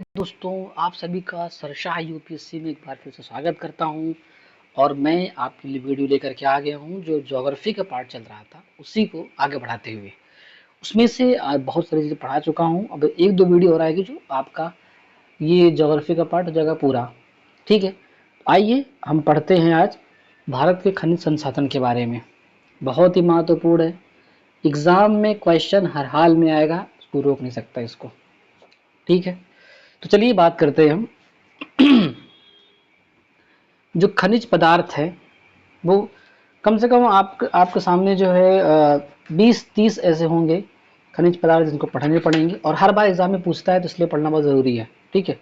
दोस्तों, आप सभी का सरशाह यूपीएससी में एक बार फिर से स्वागत करता हूं। और मैं आपके लिए वीडियो लेकर के आ गया हूं जो ज्योग्राफी का पार्ट चल रहा था उसी को आगे बढ़ाते हुए। उसमें से बहुत सारी चीज़ें पढ़ा चुका हूं। अब एक दो वीडियो और आएगी जो आपका ये ज्योग्राफी का पार्ट हो जाएगा पूरा। ठीक है, आइए हम पढ़ते हैं आज भारत के खनिज संसाधन के बारे में। बहुत ही महत्वपूर्ण है, एग्जाम में क्वेश्चन हर हाल में आएगा, उसको रोक नहीं सकता इसको। ठीक है, तो चलिए बात करते हैं हम। जो खनिज पदार्थ है वो कम से कम आपके सामने जो है 20-30 ऐसे होंगे खनिज पदार्थ जिनको पढ़ने पड़ेंगे, और हर बार एग्जाम में पूछता है तो इसलिए पढ़ना बहुत ज़रूरी है। ठीक है,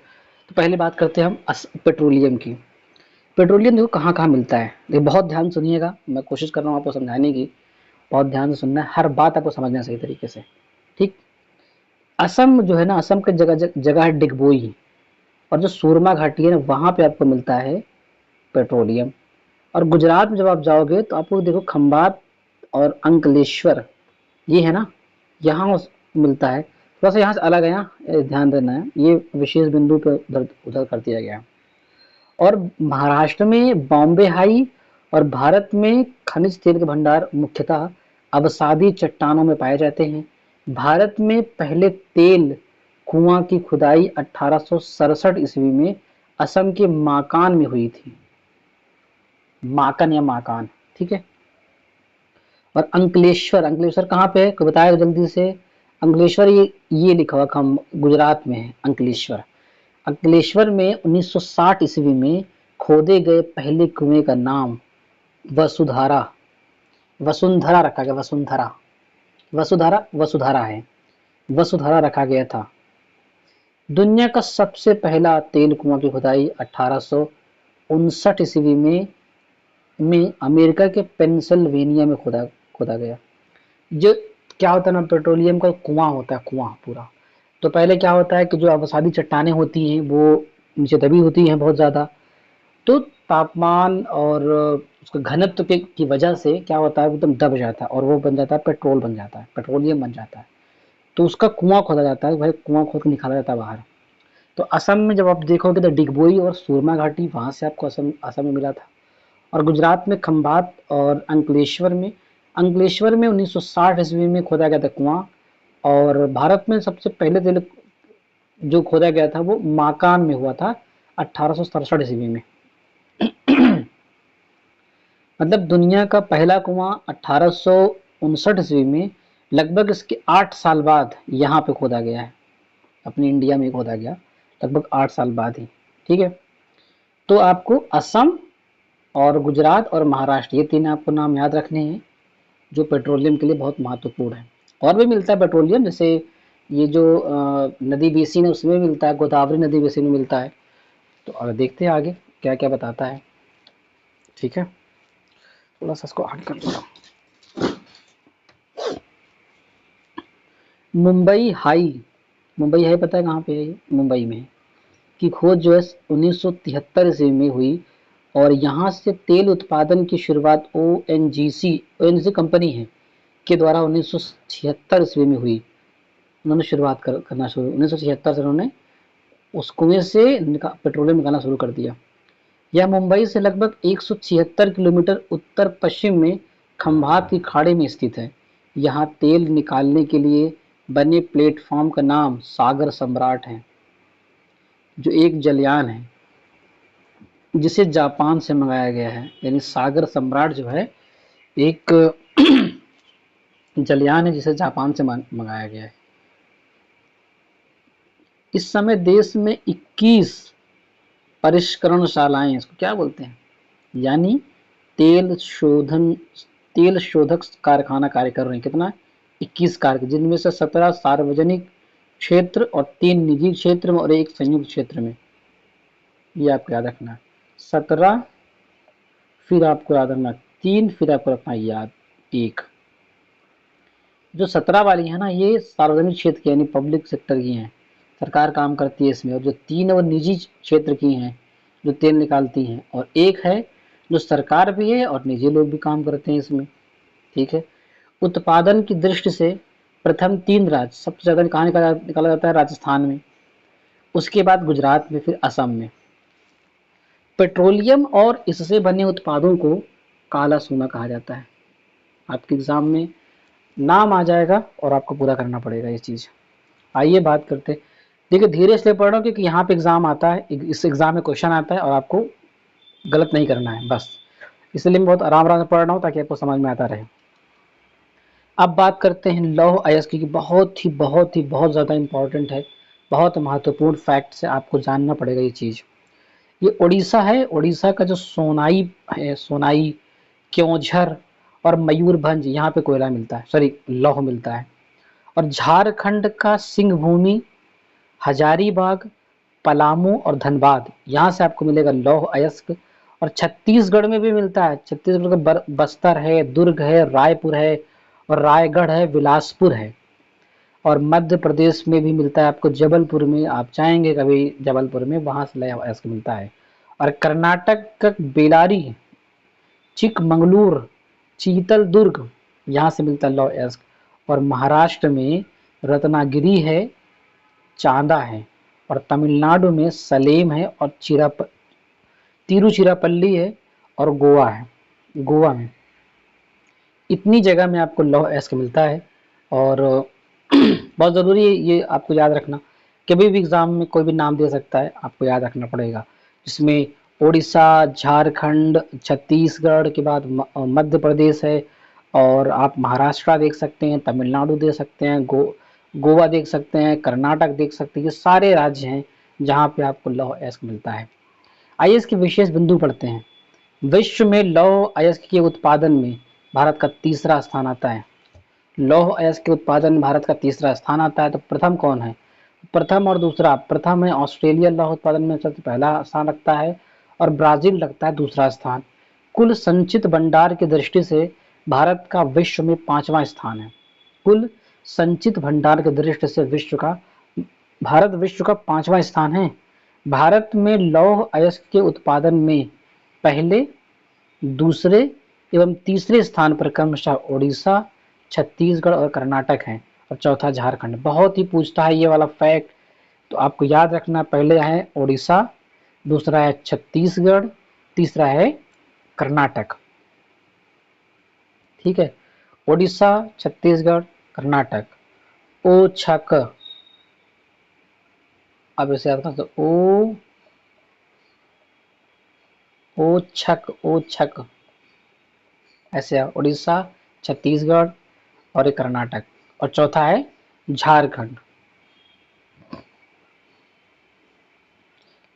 तो पहले बात करते हैं हम पेट्रोलियम की। पेट्रोलियम देखो कहाँ कहाँ मिलता है, देखो बहुत ध्यान सुनिएगा, मैं कोशिश कर रहा हूँ आपको समझाने की। बहुत ध्यान से सुनना है, हर बात आपको समझना है सही तरीके से। ठीक, असम जो है ना, असम की जगह जगह है डिगबोई, और जो सूरमा घाटी है ना वहाँ पे आपको मिलता है पेट्रोलियम। और गुजरात में जब आप जाओगे तो आपको देखो खंबात और अंकलेश्वर, ये है ना, यहाँ मिलता है। थोड़ा सा यहाँ से अलग है, यहाँ ध्यान देना है, ये विशेष बिंदु पे उधर उधर कर दिया गया है। और महाराष्ट्र में बॉम्बे हाई, और भारत में खनिज तेल के भंडार मुख्यतः अवसादी चट्टानों में पाए जाते हैं। भारत में पहले तेल कुआं की खुदाई 1867 ईस्वी में असम के माकान में हुई थी। माकन या माकान, ठीक है। और अंकलेश्वर, अंकलेश्वर कहाँ पे है, कोई बताएगा जल्दी से। अंकलेश्वर ये लिखा हुआ हम गुजरात में है अंकलेश्वर। अंकलेश्वर में 1960 ईस्वी में खोदे गए पहले कुएं का नाम वसुधारा, वसुंधरा रखा गया। वसुंधरा, वसुधारा वसुधारा है, वसुधारा रखा गया था। दुनिया का सबसे पहला तेल कुआं की खुदाई 1859 ईस्वी में अमेरिका के पेंसिल्वेनिया में खोदा खोदा गया। जो क्या होता है ना, पेट्रोलियम का कुआं होता है, कुआं पूरा। तो पहले क्या होता है कि जो अवसादी चट्टानें होती हैं वो नीचे दबी होती हैं बहुत ज़्यादा। तो तापमान और उसके घनत्व की वजह से क्या होता है, एकदम दब जाता है और वो बन जाता है पेट्रोल, बन जाता है पेट्रोलियम बन जाता है। तो उसका कुआं खोदा जाता है भाई, कुआं खोद के निकाला जाता है बाहर। तो असम में जब आप देखोगे तो डिगबोई और सूरमा घाटी वहां से आपको असम असम में मिला था। और गुजरात में खंबात और अंकलेश्वर में 1960 ईस्वी में खोदा गया था कुआं। और भारत में सबसे पहले तेल जो खोदा गया था वो माकान में हुआ था 1867 ईस्वी में। मतलब दुनिया का पहला कुआं 1859 ईस्वी में, लगभग इसके 8 साल बाद यहाँ पे खोदा गया है, अपने इंडिया में खोदा गया लगभग 8 साल बाद ही। ठीक है, तो आपको असम और गुजरात और महाराष्ट्र, ये तीन आपको नाम याद रखने हैं जो पेट्रोलियम के लिए बहुत महत्वपूर्ण है। और भी मिलता है पेट्रोलियम, जैसे ये जो नदी बेसिन है उसमें मिलता है, गोदावरी नदी बेसिन में मिलता है। तो और देखते हैं आगे क्या क्या बताता है। ठीक है, थोड़ा सा इसको हट कर देता हूँ। मुंबई हाई, मुंबई हाई पता है कहाँ पे है, ये मुंबई में है। की खोज जो है 1973 ईस्वी में हुई, और यहाँ से तेल उत्पादन की शुरुआत ओएनजीसी कंपनी है के द्वारा 1976 ईस्वी में हुई। उन्होंने शुरुआत करना शुरू 1976 से उन्होंने उस कुएं से पेट्रोलियम निकालना शुरू कर दिया। यह मुंबई से लगभग 176 किलोमीटर उत्तर पश्चिम में खंभात की खाड़ी में स्थित है। यहाँ तेल निकालने के लिए बने प्लेटफॉर्म का नाम सागर सम्राट है, जो एक जलयान है जिसे जापान से मंगाया गया है। यानी सागर सम्राट जो है एक जलयान है जिसे जापान से मंगाया गया है। इस समय देश में 21 परिष्करणशालाएं, इसको क्या बोलते हैं, यानी तेल शोधन तेल शोधक कारखाना कार्य कर रहे हैं। कितना, 21 कारखाने, जिनमें से 17 सार्वजनिक क्षेत्र और 3 निजी क्षेत्र में और एक संयुक्त क्षेत्र में। ये आपको याद रखना है, 17, फिर आपको याद रखना 3, फिर आपको रखना याद 1। जो 17 वाली है ना, ये सार्वजनिक क्षेत्र की यानी पब्लिक सेक्टर की हैं, सरकार काम करती है इसमें। और जो 3 और निजी क्षेत्र की हैं जो तेल निकालती हैं, और एक है जो सरकार भी है और निजी लोग भी काम करते हैं इसमें। ठीक है, उत्पादन की दृष्टि से प्रथम 3 राज्य सबसे ज़्यादा कहाँ निकाला जाता है, राजस्थान में। उसके बाद गुजरात में, फिर असम में। पेट्रोलियम और इससे बने उत्पादों को काला सोना कहा जाता है। आपके एग्जाम में नाम आ जाएगा और आपको पूरा करना पड़ेगा ये चीज़। आइए बात करते हैं। देखिए धीरे से पढ़ रहा हूँ क्योंकि यहाँ पे एग्जाम आता है, इस एग्जाम में क्वेश्चन आता है और आपको गलत नहीं करना है बस, इसलिए मैं बहुत आराम आराम से पढ़ रहा हूँ ताकि आपको समझ में आता रहे। अब बात करते हैं लौह अयस्क की, बहुत ज़्यादा इंपॉर्टेंट है, बहुत महत्वपूर्ण फैक्ट है, आपको जानना पड़ेगा ये चीज़। ये उड़ीसा है, उड़ीसा का जो सोनाई है, सोनाई, क्योंझर और मयूरभंज, यहाँ पे कोयला मिलता है, सॉरी लौह मिलता है। और झारखंड का सिंह भूमि, हजारीबाग, पलामू और धनबाद, यहाँ से आपको मिलेगा लौह अयस्क। और छत्तीसगढ़ में भी मिलता है, छत्तीसगढ़ का बस्तर है, दुर्ग है, रायपुर है और रायगढ़ है, बिलासपुर है। और मध्य प्रदेश में भी मिलता है आपको, जबलपुर में, आप जाएंगे कभी जबलपुर में, वहां से लौह अयस्क मिलता है। और कर्नाटक का बेलारी, चिकमंगलूर, चीतल दुर्ग, यहाँ से मिलता है लौह अयस्क। और महाराष्ट्र में रत्नागिरी है, चांदा है। और तमिलनाडु में सलेम है और तिरुचिरापल्ली है और गोवा है, गोवा में। इतनी जगह में आपको लौह अयस्क मिलता है। और बहुत ज़रूरी है ये आपको याद रखना, कभी भी एग्ज़ाम में कोई भी नाम दे सकता है, आपको याद रखना पड़ेगा। इसमें उड़ीसा, झारखंड, छत्तीसगढ़ के बाद मध्य प्रदेश है, और आप महाराष्ट्र देख सकते हैं, तमिलनाडु देख सकते हैं, गोवा देख सकते हैं, कर्नाटक देख सकते हैं। ये सारे राज्य हैं जहाँ पे आपको लौह अयस्क मिलता है। आइए इसके विशेष बिंदु पढ़ते हैं। विश्व में लौह अयस्क के उत्पादन में भारत का तीसरा स्थान आता है। लौह अयस्क के उत्पादन में भारत का तीसरा स्थान आता है। तो प्रथम कौन है? प्रथम और दूसरा, प्रथम है ऑस्ट्रेलिया, लौह उत्पादन में सबसे पहला स्थान रखता है, और ब्राजील रखता है दूसरा स्थान। कुल संचित भंडार की दृष्टि से भारत का विश्व में 5वां स्थान है। कुल संचित भंडार की दृष्टि से भारत विश्व का 5वां स्थान है। भारत में लौह अयस्क के उत्पादन में पहले, दूसरे एवं तीसरे स्थान पर क्रमशः उड़ीसा, छत्तीसगढ़ और कर्नाटक हैं, और चौथा झारखंड। बहुत ही पूछता है ये वाला फैक्ट, तो आपको याद रखना, पहले है उड़ीसा, दूसरा है छत्तीसगढ़, तीसरा है कर्नाटक। ठीक है, उड़ीसा, छत्तीसगढ़, कर्नाटक। ओ छक, अब इसे याद करना, ओ छक ऐसे, उड़ीसा, छत्तीसगढ़ और एक कर्नाटक, और चौथा है झारखंड।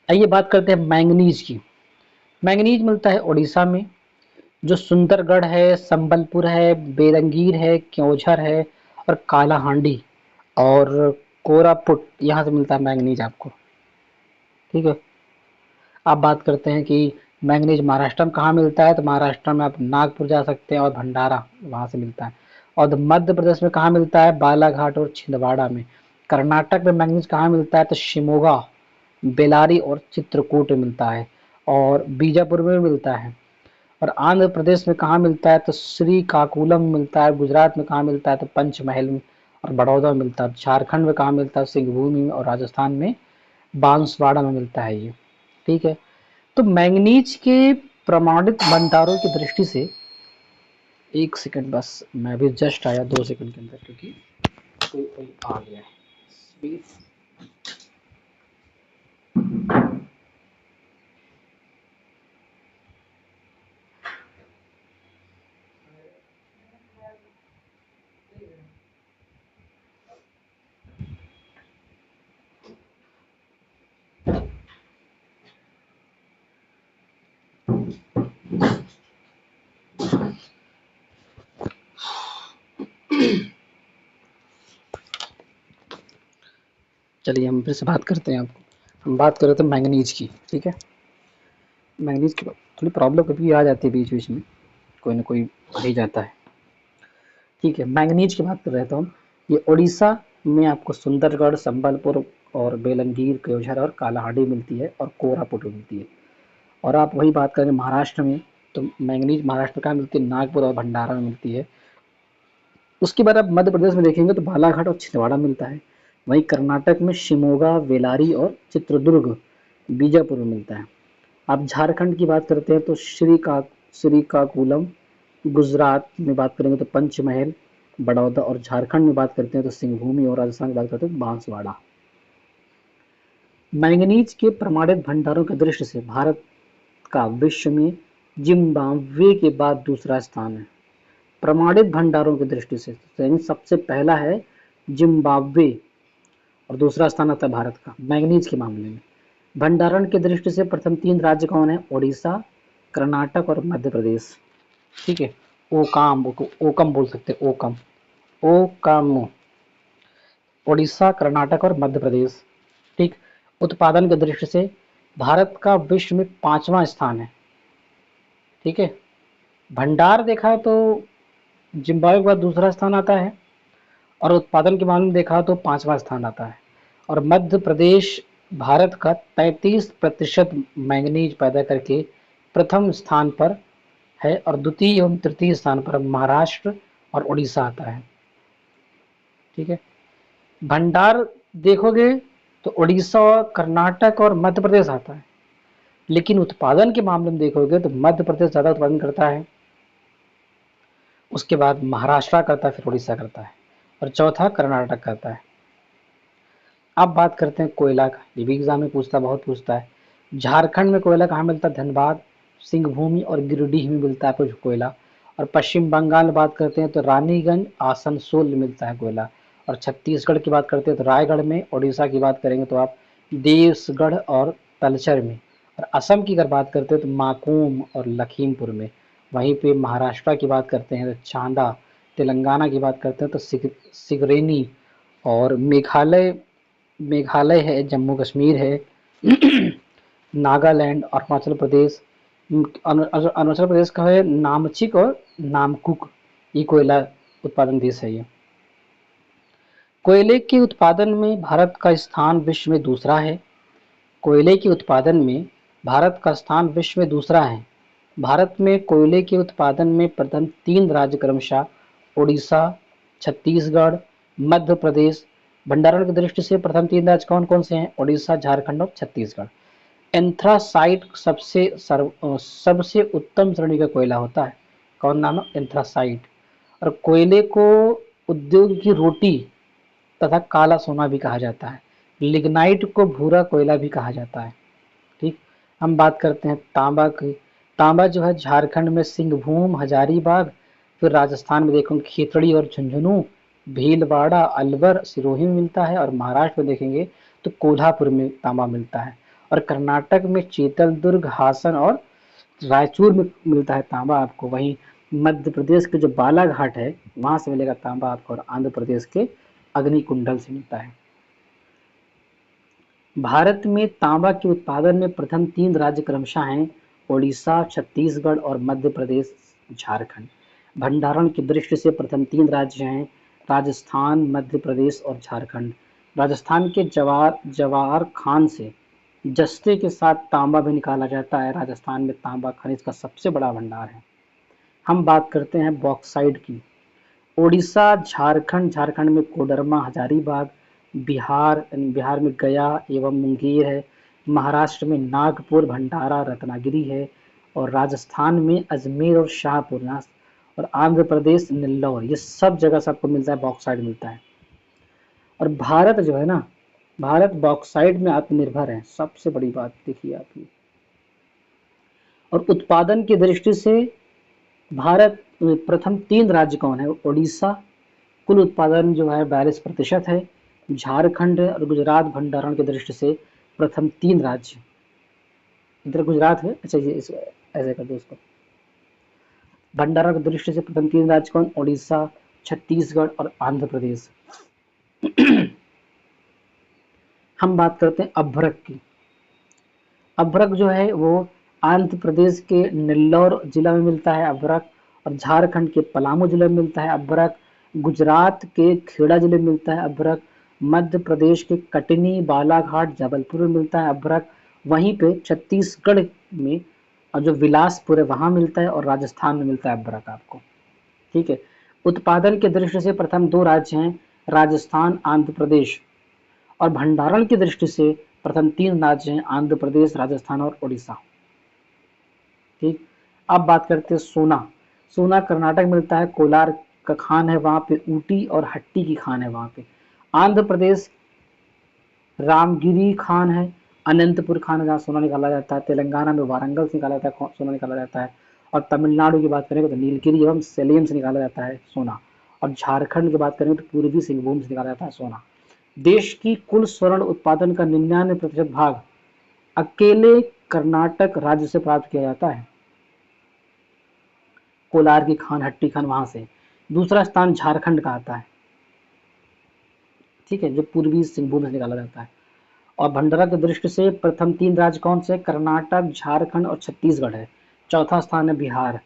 आइए बात करते हैं मैंगनीज की। मैंगनीज मिलता है उड़ीसा में, जो सुंदरगढ़ है, संबलपुर है, बेरंगीर है, क्योंझर है और कालाहांडी और कोरापुट, यहाँ से मिलता है मैंगनीज आपको। ठीक है, आप बात करते हैं कि मैंगनीज महाराष्ट्र में कहाँ मिलता है, तो महाराष्ट्र में आप नागपुर जा सकते हैं और भंडारा, वहाँ से मिलता है। और मध्य प्रदेश में कहाँ मिलता है? बालाघाट और छिंदवाड़ा में। कर्नाटक में मैंगनीज कहाँ मिलता है? तो शिमोगा, बेलारी और चित्रकूट में मिलता है, और बीजापुर में भी मिलता है। और आंध्र प्रदेश में कहाँ मिलता है? तो श्रीकाकुलम में मिलता है। गुजरात में कहाँ मिलता है? तो पंचमहल में और बड़ौदा में मिलता है। झारखंड में कहाँ मिलता है? सिंहभूमि में। और राजस्थान में बांसवाड़ा में मिलता है ये। ठीक है, तो मैंगनीज के प्रमाणित भंडारों की दृष्टि से, एक सेकंड बस, मैं भी जस्ट आया 2 सेकंड के अंदर, क्योंकि कोई आ गया है। चलिए हम फिर से बात करते हैं। आपको हम बात कर रहे थे मैंगनीज की। ठीक है, मैंगनीज की थोड़ी प्रॉब्लम कभी आ जाती है बीच बीच में, कोई ना कोई आ ही जाता है। ठीक है, मैंगनीज की बात कर रहे थे हम। ये उड़ीसा में आपको सुंदरगढ़, संबलपुर और बेलंगीर, क्योंझर और कालाहांडी मिलती है, और कोरापुट मिलती है। और आप वही बात करें महाराष्ट्र में, तो मैंगनीज महाराष्ट्र कहाँ मिलती है? नागपुर और भंडारा में मिलती है। उसके बाद आप मध्य प्रदेश में देखेंगे तो बालाघाट और छिंदवाड़ा मिलता है। वहीं कर्नाटक में शिमोगा, बेलारी और चित्रदुर्ग बीजापुर में मिलता है। आप झारखंड की बात करते हैं तो श्रीकाकुलम, गुजरात में बात करेंगे तो पंचमहल, बड़ौदा, और झारखंड में बात करते हैं तो सिंहभूमि, और राजस्थान की बात करते हैं तो बांसवाड़ा। मैंगनीज के प्रमाणित भंडारों की दृष्टि से भारत का विश्व में जिम्बाब्वे के बाद दूसरा स्थान है। प्रमाणित भंडारों की दृष्टि से यानी सबसे पहला है जिम्बाब्वे और दूसरा स्थान आता है भारत का मैंगनीज के मामले में। भंडारण की दृष्टि से प्रथम 3 राज्य कौन है? ओडिशा, कर्नाटक और मध्य प्रदेश। ठीक है, ओकाम, ओकम बोल सकते हैं, ओकम, ओकाम, ओडिशा, कर्नाटक और मध्य प्रदेश। ठीक। उत्पादन की दृष्टि से भारत का विश्व में 5वां स्थान है। ठीक है, भंडार देखा तो जिम्बाब्वे के बाद दूसरा स्थान आता है, और उत्पादन के मामले में देखा तो 5वां स्थान आता है। और मध्य प्रदेश भारत का 33% मैंगनीज पैदा करके प्रथम स्थान पर है, और द्वितीय एवं तृतीय स्थान पर महाराष्ट्र और उड़ीसा आता है। ठीक है, भंडार देखोगे तो उड़ीसा, कर्नाटक और मध्य प्रदेश आता है, लेकिन उत्पादन के मामले में देखोगे तो मध्य प्रदेश ज़्यादा उत्पादन करता है, उसके बाद महाराष्ट्र करता है, फिर उड़ीसा करता है, और चौथा कर्नाटक करता है। अब बात करते हैं कोयला का, ये भी एग्जाम में बहुत पूछता है। झारखंड में कोयला कहाँ मिलता है? धनबाद, सिंहभूमि और गिरिडीह में मिलता है कुछ कोयला। और पश्चिम बंगाल में बात करते हैं तो रानीगंज, आसनसोल में मिलता है कोयला। और छत्तीसगढ़ की बात करते हैं तो रायगढ़ में, उड़ीसा की बात करेंगे तो आप देवसगढ़ और तलचर में, और असम की अगर बात करते हैं तो माकूम और लखीमपुर में। वहीं पे महाराष्ट्र की बात करते हैं तो चांदा, तेलंगाना की बात करते हैं तो सिगरेनी, और मेघालय मेघालय है, जम्मू कश्मीर है, नागालैंड और अरुणाचल प्रदेश। अरुणाचल प्रदेश का है नामचिक और नामकुक, ये कोयला उत्पादन देश है ये। कोयले के उत्पादन में भारत का स्थान विश्व में दूसरा है। कोयले के उत्पादन में भारत का स्थान विश्व में दूसरा है। भारत में कोयले के उत्पादन में प्रथम 3 राज्य क्रमशः उड़ीसा, छत्तीसगढ़, मध्य प्रदेश। भंडारण की दृष्टि से प्रथम 3 राज्य कौन कौन से हैं? उड़ीसा, झारखंड और छत्तीसगढ़। एंथ्रासाइट सबसे उत्तम श्रेणी का कोयला होता है। कौन नाम है? एंथ्रासाइट। और कोयले को उद्योग की रोटी तथा काला सोना भी कहा जाता है। लिग्नाइट को भूरा कोयला भी कहा जाता है। ठीक। हम बात करते हैं तांबा की। तांबा जो है झारखंड में सिंहभूम, हजारीबाग, फिर राजस्थान में देखो खेतड़ी और झुंझुनू, भीलवाड़ा, अलवर, सिरोही में मिलता है, और महाराष्ट्र में देखेंगे तो कोल्हापुर में तांबा मिलता है। और कर्नाटक में चेतलदुर्ग, हासन और रायचूर में मिलता है तांबा आपको। वहीं मध्य प्रदेश के जो बालाघाट है वहां से मिलेगा तांबा आपको, और आंध्र प्रदेश के अग्निकुंडल से मिलता है। भारत में तांबा के उत्पादन में प्रथम 3 राज्य क्रमशः हैं ओडिशा, छत्तीसगढ़ और मध्य प्रदेश, झारखंड। भंडारण की दृष्टि से प्रथम 3 राज्य हैं राजस्थान, मध्य प्रदेश और झारखंड। राजस्थान के जवाहर खान से जस्ते के साथ तांबा भी निकाला जाता है। राजस्थान में तांबा खनिज का सबसे बड़ा भंडार है। हम बात करते हैं बॉक्साइट की। ओडिशा, झारखंड में कोडरमा, हजारीबाग, बिहार में गया एवं मुंगेर है, महाराष्ट्र में नागपुर, भंडारा, रत्नागिरी है, और राजस्थान में अजमेर और शाहपुर, और आंध्र प्रदेश नेल्लौर, ये सब जगह से आपको मिलता है, बॉक्साइट मिलता है। और भारत जो है ना, भारत बॉक्साइट में आत्मनिर्भर है, सबसे बड़ी बात देखिए आप ये। और उत्पादन की दृष्टि से भारत प्रथम 3 राज्य कौन है? उड़ीसा, कुल उत्पादन जो है 42% है। झारखंड और गुजरात भंडारण की दृष्टि से प्रथम 3 राज्य। इधर गुजरात है, अच्छा ये ऐसे कर दो इसको। भंडारण की दृष्टि से प्रथम 3 राज्य कौन? उड़ीसा, छत्तीसगढ़ और आंध्र प्रदेश। हम बात करते हैं अभ्रक की। अभ्रक जो है वो आंध्र प्रदेश के नेल्लौर जिला में मिलता है अभ्रक, और झारखंड के पलामू जिले में मिलता है अभ्रक, गुजरात के खेड़ा जिले में मिलता है अभ्रक, मध्य प्रदेश के कटनी, बालाघाट, जबलपुर में मिलता है अभ्रक, वहीं पे छत्तीसगढ़ में और जो बिलासपुर है वहां मिलता है, और राजस्थान में मिलता है अभ्रक आपको। ठीक है। उत्पादन के दृष्टि से प्रथम 2 राज्य हैं राजस्थान, आंध्र प्रदेश। और भंडारण की दृष्टि से प्रथम 3 राज्य हैं आंध्र प्रदेश, राजस्थान और उड़ीसा। ठीक, अब बात करते हैं सोना। सोना कर्नाटक मिलता है, कोलार का खान है वहां पे, ऊटी और हट्टी की खान है वहां पे। आंध्र प्रदेश रामगिरी खान है, अनंतपुर खान है जहाँ सोना निकाला जाता है। तेलंगाना में वारंगल से निकाला जाता है, सोना निकाला जाता है। और तमिलनाडु की बात करें तो नीलगिरी एवं सेलेम से निकाला जाता है सोना। और झारखंड की बात करें तो पूर्वी सिंहभूम से निकाला जाता है सोना। देश की कुल स्वर्ण उत्पादन का 99% भाग अकेले कर्नाटक राज्य से प्राप्त किया जाता है, कोलार की खान, हट्टी खान वहां से। दूसरा स्थान झारखंड का आता है, ठीक है, जो पूर्वी सिंहभूम से निकाला जाता है। और भंडारा की दृष्टि से प्रथम 3 राज्य कौन से? कर्नाटक, झारखंड और छत्तीसगढ़ है। चौथा स्थान है बिहार।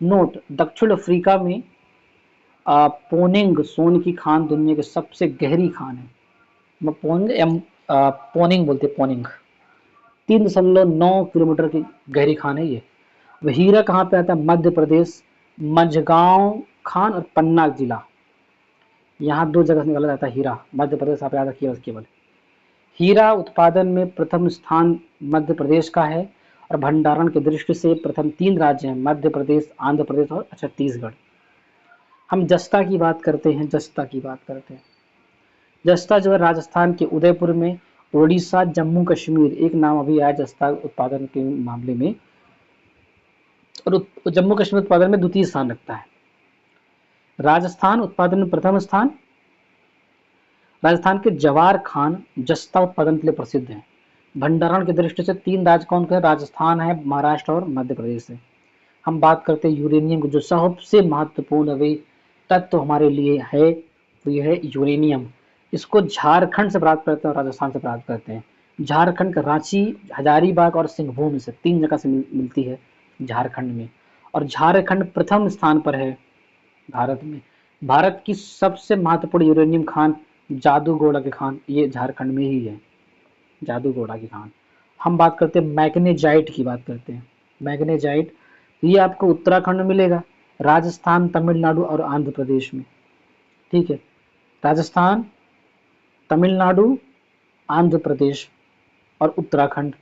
नोट, दक्षिण अफ्रीका में पोनिंग सोन की खान दुनिया की सबसे गहरी खान है। पोनिंग पोनिंग बोलते हैं, पोनिंग 3.9 किलोमीटर की गहरी खान है ये। हीरा कहाँ पे आता है? मध्य प्रदेश, मझगांव खान और पन्ना जिला, यहाँ 2 जगह से निकाला जाता है हीरा। मध्य प्रदेश आप याद रखिए बस केवल। हीरा उत्पादन में प्रथम स्थान मध्य प्रदेश का है। और भंडारण की दृष्टि से प्रथम 3 राज्य हैं मध्य प्रदेश, आंध्र प्रदेश और छत्तीसगढ़। हम जस्ता की बात करते हैं, जस्ता की बात करते हैं। जस्ता जो है राजस्थान के उदयपुर में, उड़ीसा, जम्मू कश्मीर एक नाम अभी आया जस्ता उत्पादन के मामले में, और जम्मू कश्मीर उत्पादन में द्वितीय स्थान रखता है। राजस्थान उत्पादन में प्रथम स्थान। राजस्थान के जवार खान जस्ता उत्पादन के लिए प्रसिद्ध है। भंडारण की दृष्टि से 3 राज्य कौन कौन? राजस्थान है, महाराष्ट्र और मध्य प्रदेश है। हम बात करते हैं यूरेनियम की, जो सबसे महत्वपूर्ण अभी तत्व हमारे लिए है तो यह है यूरेनियम। इसको झारखंड से प्राप्त करते हैं और राजस्थान से प्राप्त करते हैं। झारखंड का रांची, हजारीबाग और सिंहभूम से 3 जगह से मिलती है झारखंड में। और झारखंड प्रथम स्थान पर है भारत में। भारत की सबसे महत्वपूर्ण यूरेनियम खान जादूगोड़ा की खान, ये झारखंड में ही है, जादूगोड़ा की खान। हम बात करते हैं मैग्नेजाइट की, बात करते हैं मैग्नेजाइट। ये आपको उत्तराखंड में मिलेगा, राजस्थान, तमिलनाडु और आंध्र प्रदेश में। ठीक है, राजस्थान, तमिलनाडु, आंध्र प्रदेश और उत्तराखंड।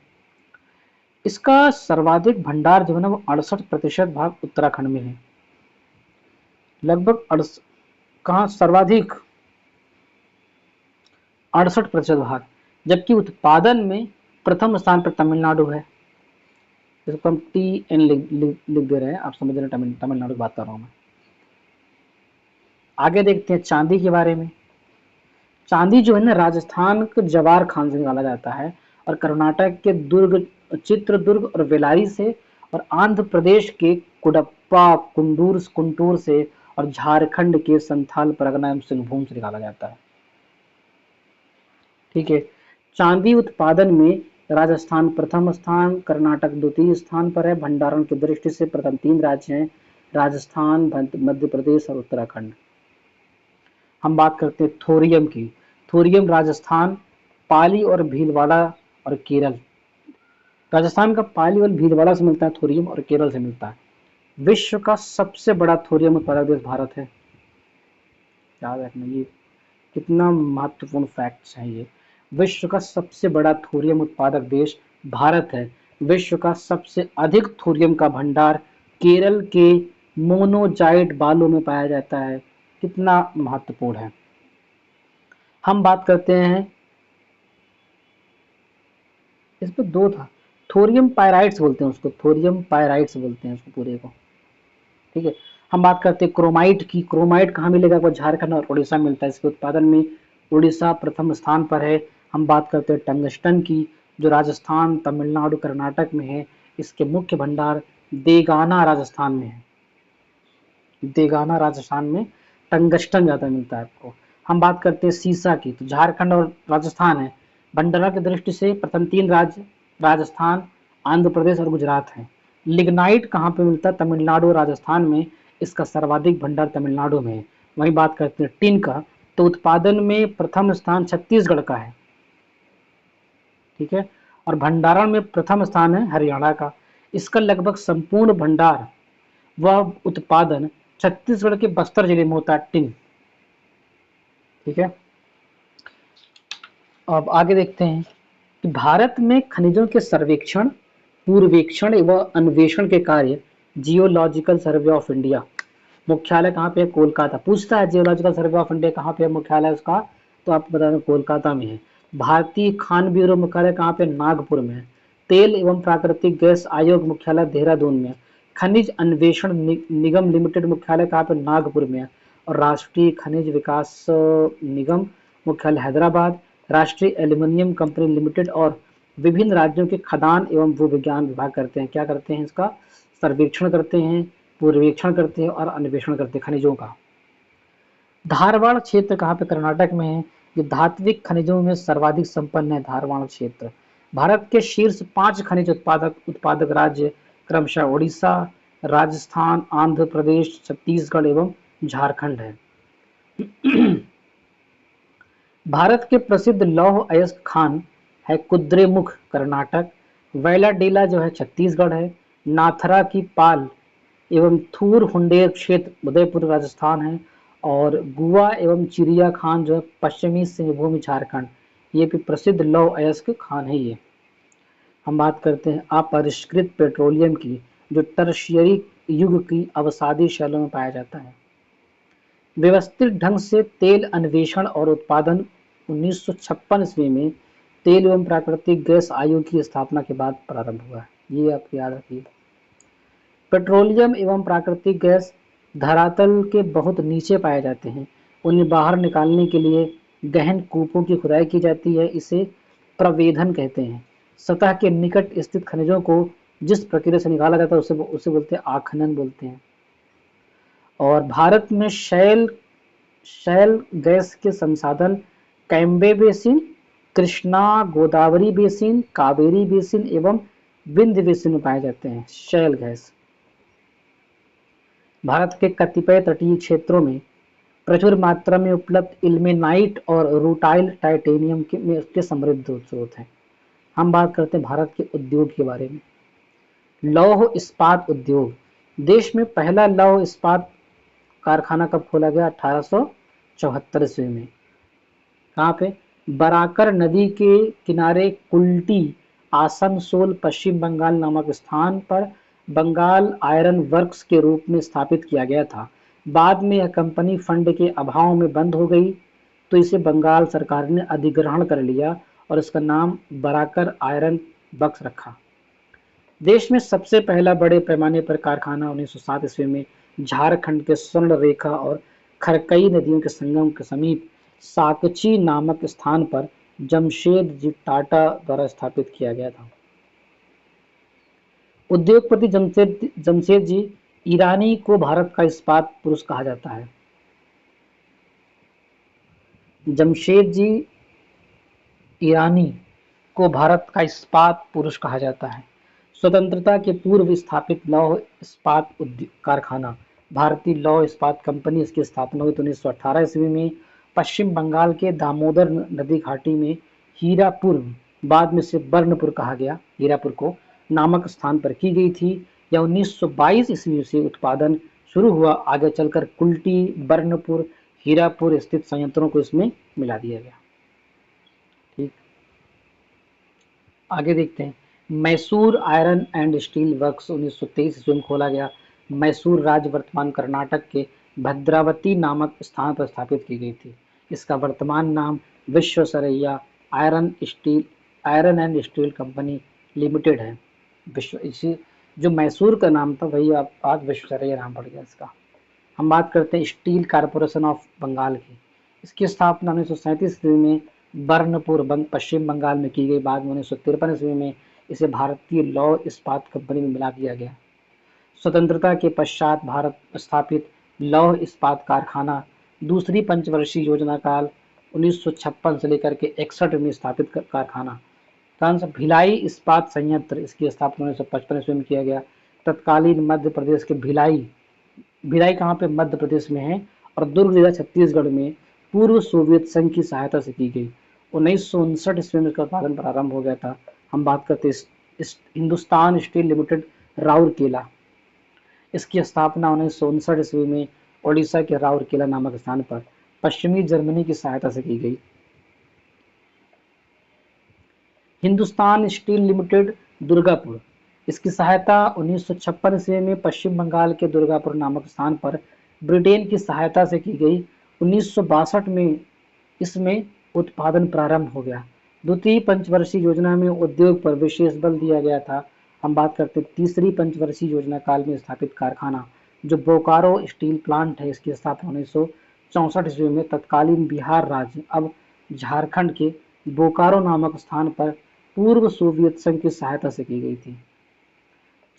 इसका सर्वाधिक भंडार जो है ना वो 68% भाग उत्तराखंड में है, लगभग कहाँ सर्वाधिक 68% भाग। जबकि उत्पादन में प्रथम स्थान पर तमिलनाडु है। इसको हम TN लिख दे रहे हैं, आप समझ रहे हैं तमिलनाडु की बात कर रहा हूँ मैं। आगे देखते हैं चांदी के बारे में। चांदी जो है ना राजस्थान के जवार खान से निकाला जाता है, और कर्नाटक के दुर्ग, चित्रदुर्ग और बेलारी से, और आंध्र प्रदेश के कुडप्पा, कुंटूर से, और झारखंड के संथाल परगना एवं सिंहभूम से निकाला जाता है। ठीक है, चांदी उत्पादन में राजस्थान प्रथम स्थान, कर्नाटक द्वितीय स्थान पर है। भंडारण की दृष्टि से प्रथम 3 राज्य हैं राजस्थान, मध्य प्रदेश और उत्तराखंड। हम बात करते हैं थोरियम की। थोरियम राजस्थान, पाली और भीलवाड़ा और केरल। राजस्थान का पाली और भीलवाड़ा से मिलता है थोरियम, और केरल से मिलता है। विश्व का सबसे बड़ा थोरियम उत्पादक देश भारत है, याद रखना, ये कितना महत्वपूर्ण फैक्ट्स हैं ये। विश्व का सबसे बड़ा थोरियम उत्पादक देश भारत है। विश्व का सबसे अधिक थोरियम का भंडार केरल के मोनोजाइट बालू में पाया जाता है, कितना महत्वपूर्ण है। हम बात करते हैं, इसमें 2 था, थोरियम पायराइट्स बोलते हैं उसको, थोरियम पायराइट्स बोलते हैं उसको पूरे को। ठीक है, हम बात करते हैं क्रोमाइट की। क्रोमाइट कहाँ मिलेगा? वो झारखंड और उड़ीसा मिलता है। इसके उत्पादन में उड़ीसा प्रथम स्थान पर है। हम बात करते हैं टंगस्टन की, जो राजस्थान, तमिलनाडु, कर्नाटक में है। इसके मुख्य भंडार देगाना राजस्थान में है। देगाना राजस्थान में टंगस्टन ज़्यादा मिलता है आपको। हम बात करते हैं सीसा की, तो झारखंड और राजस्थान है। भंडारा की दृष्टि से प्रथम 3 राज्य राजस्थान, आंध्र प्रदेश और गुजरात है। लिग्नाइट कहाँ पे मिलता है? तमिलनाडु और राजस्थान में। इसका सर्वाधिक भंडार तमिलनाडु में है। वहीं बात करते हैं टिन का, तो उत्पादन में प्रथम स्थान छत्तीसगढ़ का है। ठीक है, और भंडारण में प्रथम स्थान है हरियाणा का। इसका लगभग संपूर्ण भंडार वह उत्पादन छत्तीसगढ़ के बस्तर जिले में होता है, टिन। ठीक है, अब आगे देखते हैं कि भारत में खनिजों के सर्वेक्षण, पूर्वेक्षण एवं अन्वेषण के कार्य जियोलॉजिकल सर्वे ऑफ इंडिया मुख्यालय कहाँ पे है? कोलकाता। पूछता है जियोलॉजिकल सर्वे ऑफ इंडिया कहाँ पे है मुख्यालय उसका, तो आपको बता दें कोलकाता में है। भारतीय खान ब्यूरो मुख्यालय कहाँ पे? नागपुर में है। तेल एवं प्राकृतिक गैस आयोग मुख्यालय देहरादून में है। खनिज अन्वेषण निगम लिमिटेड मुख्यालय कहाँ पे? नागपुर में है। और राष्ट्रीय खनिज विकास निगम मुख्यालय हैदराबाद। राष्ट्रीय एल्यूमिनियम कंपनी लिमिटेड और विभिन्न राज्यों के खदान एवं भू विज्ञान विभाग करते हैं, क्या करते हैं? इसका सर्वेक्षण करते हैं, पूर्वेक्षण करते हैं और अन्वेषण करते हैं खनिजों का। धारवाड़ क्षेत्र कहाँ पे? कर्नाटक में है। ये धात्विक खनिजों में सर्वाधिक संपन्न है धारवाड़ क्षेत्र। भारत के शीर्ष 5 खनिज उत्पादक राज्य क्रमशः उड़ीसा, राजस्थान, आंध्र प्रदेश, छत्तीसगढ़ एवं झारखंड है। भारत के प्रसिद्ध लौह अयस्क खान है कुद्रेमुख कर्नाटक, वैलाडेला जो है छत्तीसगढ़ है, नाथरा की पाल एवं थूर हुंडेर क्षेत्र उदयपुर राजस्थान है, और गुआ एवं चिड़िया खान जो है पश्चिमी सिंहभूम झारखंड, ये भी प्रसिद्ध लौह अयस्क खान है। ये हम बात करते हैं अपरिष्कृत पेट्रोलियम की, जो टर्शियरी युग की अवसादी शैलों में पाया जाता है। व्यवस्थित ढंग से तेल अन्वेषण और उत्पादन 1956 ईस्वी में तेल एवं प्राकृतिक गैस आयोग की स्थापना के बाद प्रारंभ हुआ है, ये आप याद रखिए। पेट्रोलियम एवं प्राकृतिक गैस धरातल के बहुत नीचे पाए जाते हैं, उन्हें बाहर निकालने के लिए गहन कूपों की खुदाई की जाती है, इसे प्रवेधन कहते हैं। सतह के निकट स्थित खनिजों को जिस प्रक्रिया से निकाला जाता है उसे बोलते हैं आखनन बोलते हैं। और भारत में शैल गैस के संसाधन Cambay basin, Krishna Godavari basin, Kaveri basin एवं विंध्य बेसिन में पाए जाते हैं शैल गैस। भारत के कतिपय तटीय क्षेत्रों में प्रचुर मात्रा में उपलब्ध इल्मेनाइट और रूटाइल टाइटेनियम के समृद्ध स्रोत हैं। हम बात करते हैं भारत के उद्योग के बारे में। लौह इस्पात उद्योग, देश में पहला लौह इस्पात कारखाना कब खोला गया? 1874 ईस्वी में। कहाँ पे? बराकर नदी के किनारे कुल्टी, आसनसोल, पश्चिम बंगाल नामक स्थान पर बंगाल आयरन वर्क्स के रूप में स्थापित किया गया था। बाद में यह कंपनी फंड के अभाव में बंद हो गई, तो इसे बंगाल सरकार ने अधिग्रहण कर लिया और इसका नाम बराकर आयरन वर्क्स रखा। देश में सबसे पहला बड़े पैमाने पर कारखाना 1907 ईस्वी में झारखंड के स्वर्ण रेखा और खरकई नदियों के संगम के समीप साकची नामक स्थान पर जमशेद टाटा द्वारा स्थापित किया गया था। उद्योगपति जमशेद जी ईरानी को भारत का इस्पात पुरुष कहा जाता है। जमशेद जी ईरानी को भारत का इस्पात पुरुष कहा जाता है। स्वतंत्रता के पूर्व स्थापित लौह इस्पात कारखाना भारतीय लौह इस्पात कंपनी, इसकी स्थापना हुई 1918 ईस्वी में पश्चिम बंगाल के दामोदर नदी घाटी में हीरापुर, बाद में से बर्नपुर कहा गया, हीरापुर को नामक स्थान पर की गई थी। यह 1922 ईस्वी से उत्पादन शुरू हुआ, आगे चलकर कुल्टी, बर्नपुर, हीरापुर स्थित संयंत्रों को इसमें मिला दिया गया। ठीक, आगे देखते हैं। Mysore iron and steel works 1923 ईस्वी में खोला गया। मैसूर राज्य वर्तमान कर्नाटक के भद्रावती नामक स्थान पर स्थापित की गई थी। इसका वर्तमान नाम Visvesvaraya iron and steel company limited है। इसी जो मैसूर का नाम था वही आज विश्वेश्वरैया नाम पड़ गया इसका। हम बात करते हैं स्टील कॉर्पोरेशन ऑफ बंगाल की। इसकी स्थापना 1937 ईस्वी में बर्नपुर पश्चिम बंगाल में की गई। बाद में 1953 ईस्वी में इसे भारतीय लौह इस्पात कंपनी में मिला दिया गया। स्वतंत्रता के पश्चात भारत स्थापित लौह इस्पात कारखाना दूसरी पंचवर्षीय योजना काल 1956 से लेकर के 61 में स्थापित कारखाना भिलाई इस्पात संयंत्र, इसकी स्थापना 1955 ईस्वी में किया गया। तत्कालीन मध्य प्रदेश के भिलाई कहाँ पे? मध्य प्रदेश में है, और दुर्ग जिला छत्तीसगढ़ में पूर्व सोवियत संघ की सहायता से की गई। 1959 ईस्वी में इसका उत्पादन प्रारंभ हो गया था। हम बात करते हैं हिंदुस्तान स्टील लिमिटेड राउरकेला, इसकी स्थापना 1959 ईस्वी में ओडिशा के राउरकेला नामक स्थान पर पश्चिमी जर्मनी की सहायता से की गई। हिंदुस्तान स्टील लिमिटेड दुर्गापुर, इसकी सहायता 1956 ईस्वी में पश्चिम बंगाल के दुर्गापुर नामक स्थान पर ब्रिटेन की सहायता से की गई। 1962 में इसमें उत्पादन प्रारंभ हो गया। द्वितीय पंचवर्षीय योजना में उद्योग पर विशेष बल दिया गया था। हम बात करते हैं तीसरी पंचवर्षीय योजना काल में स्थापित कारखाना जो बोकारो स्टील प्लांट है, इसकी स्थापना 1964 ईस्वी में तत्कालीन बिहार राज्य अब झारखंड के बोकारो नामक स्थान पर पूर्व सोवियत संघ की सहायता से की गई थी।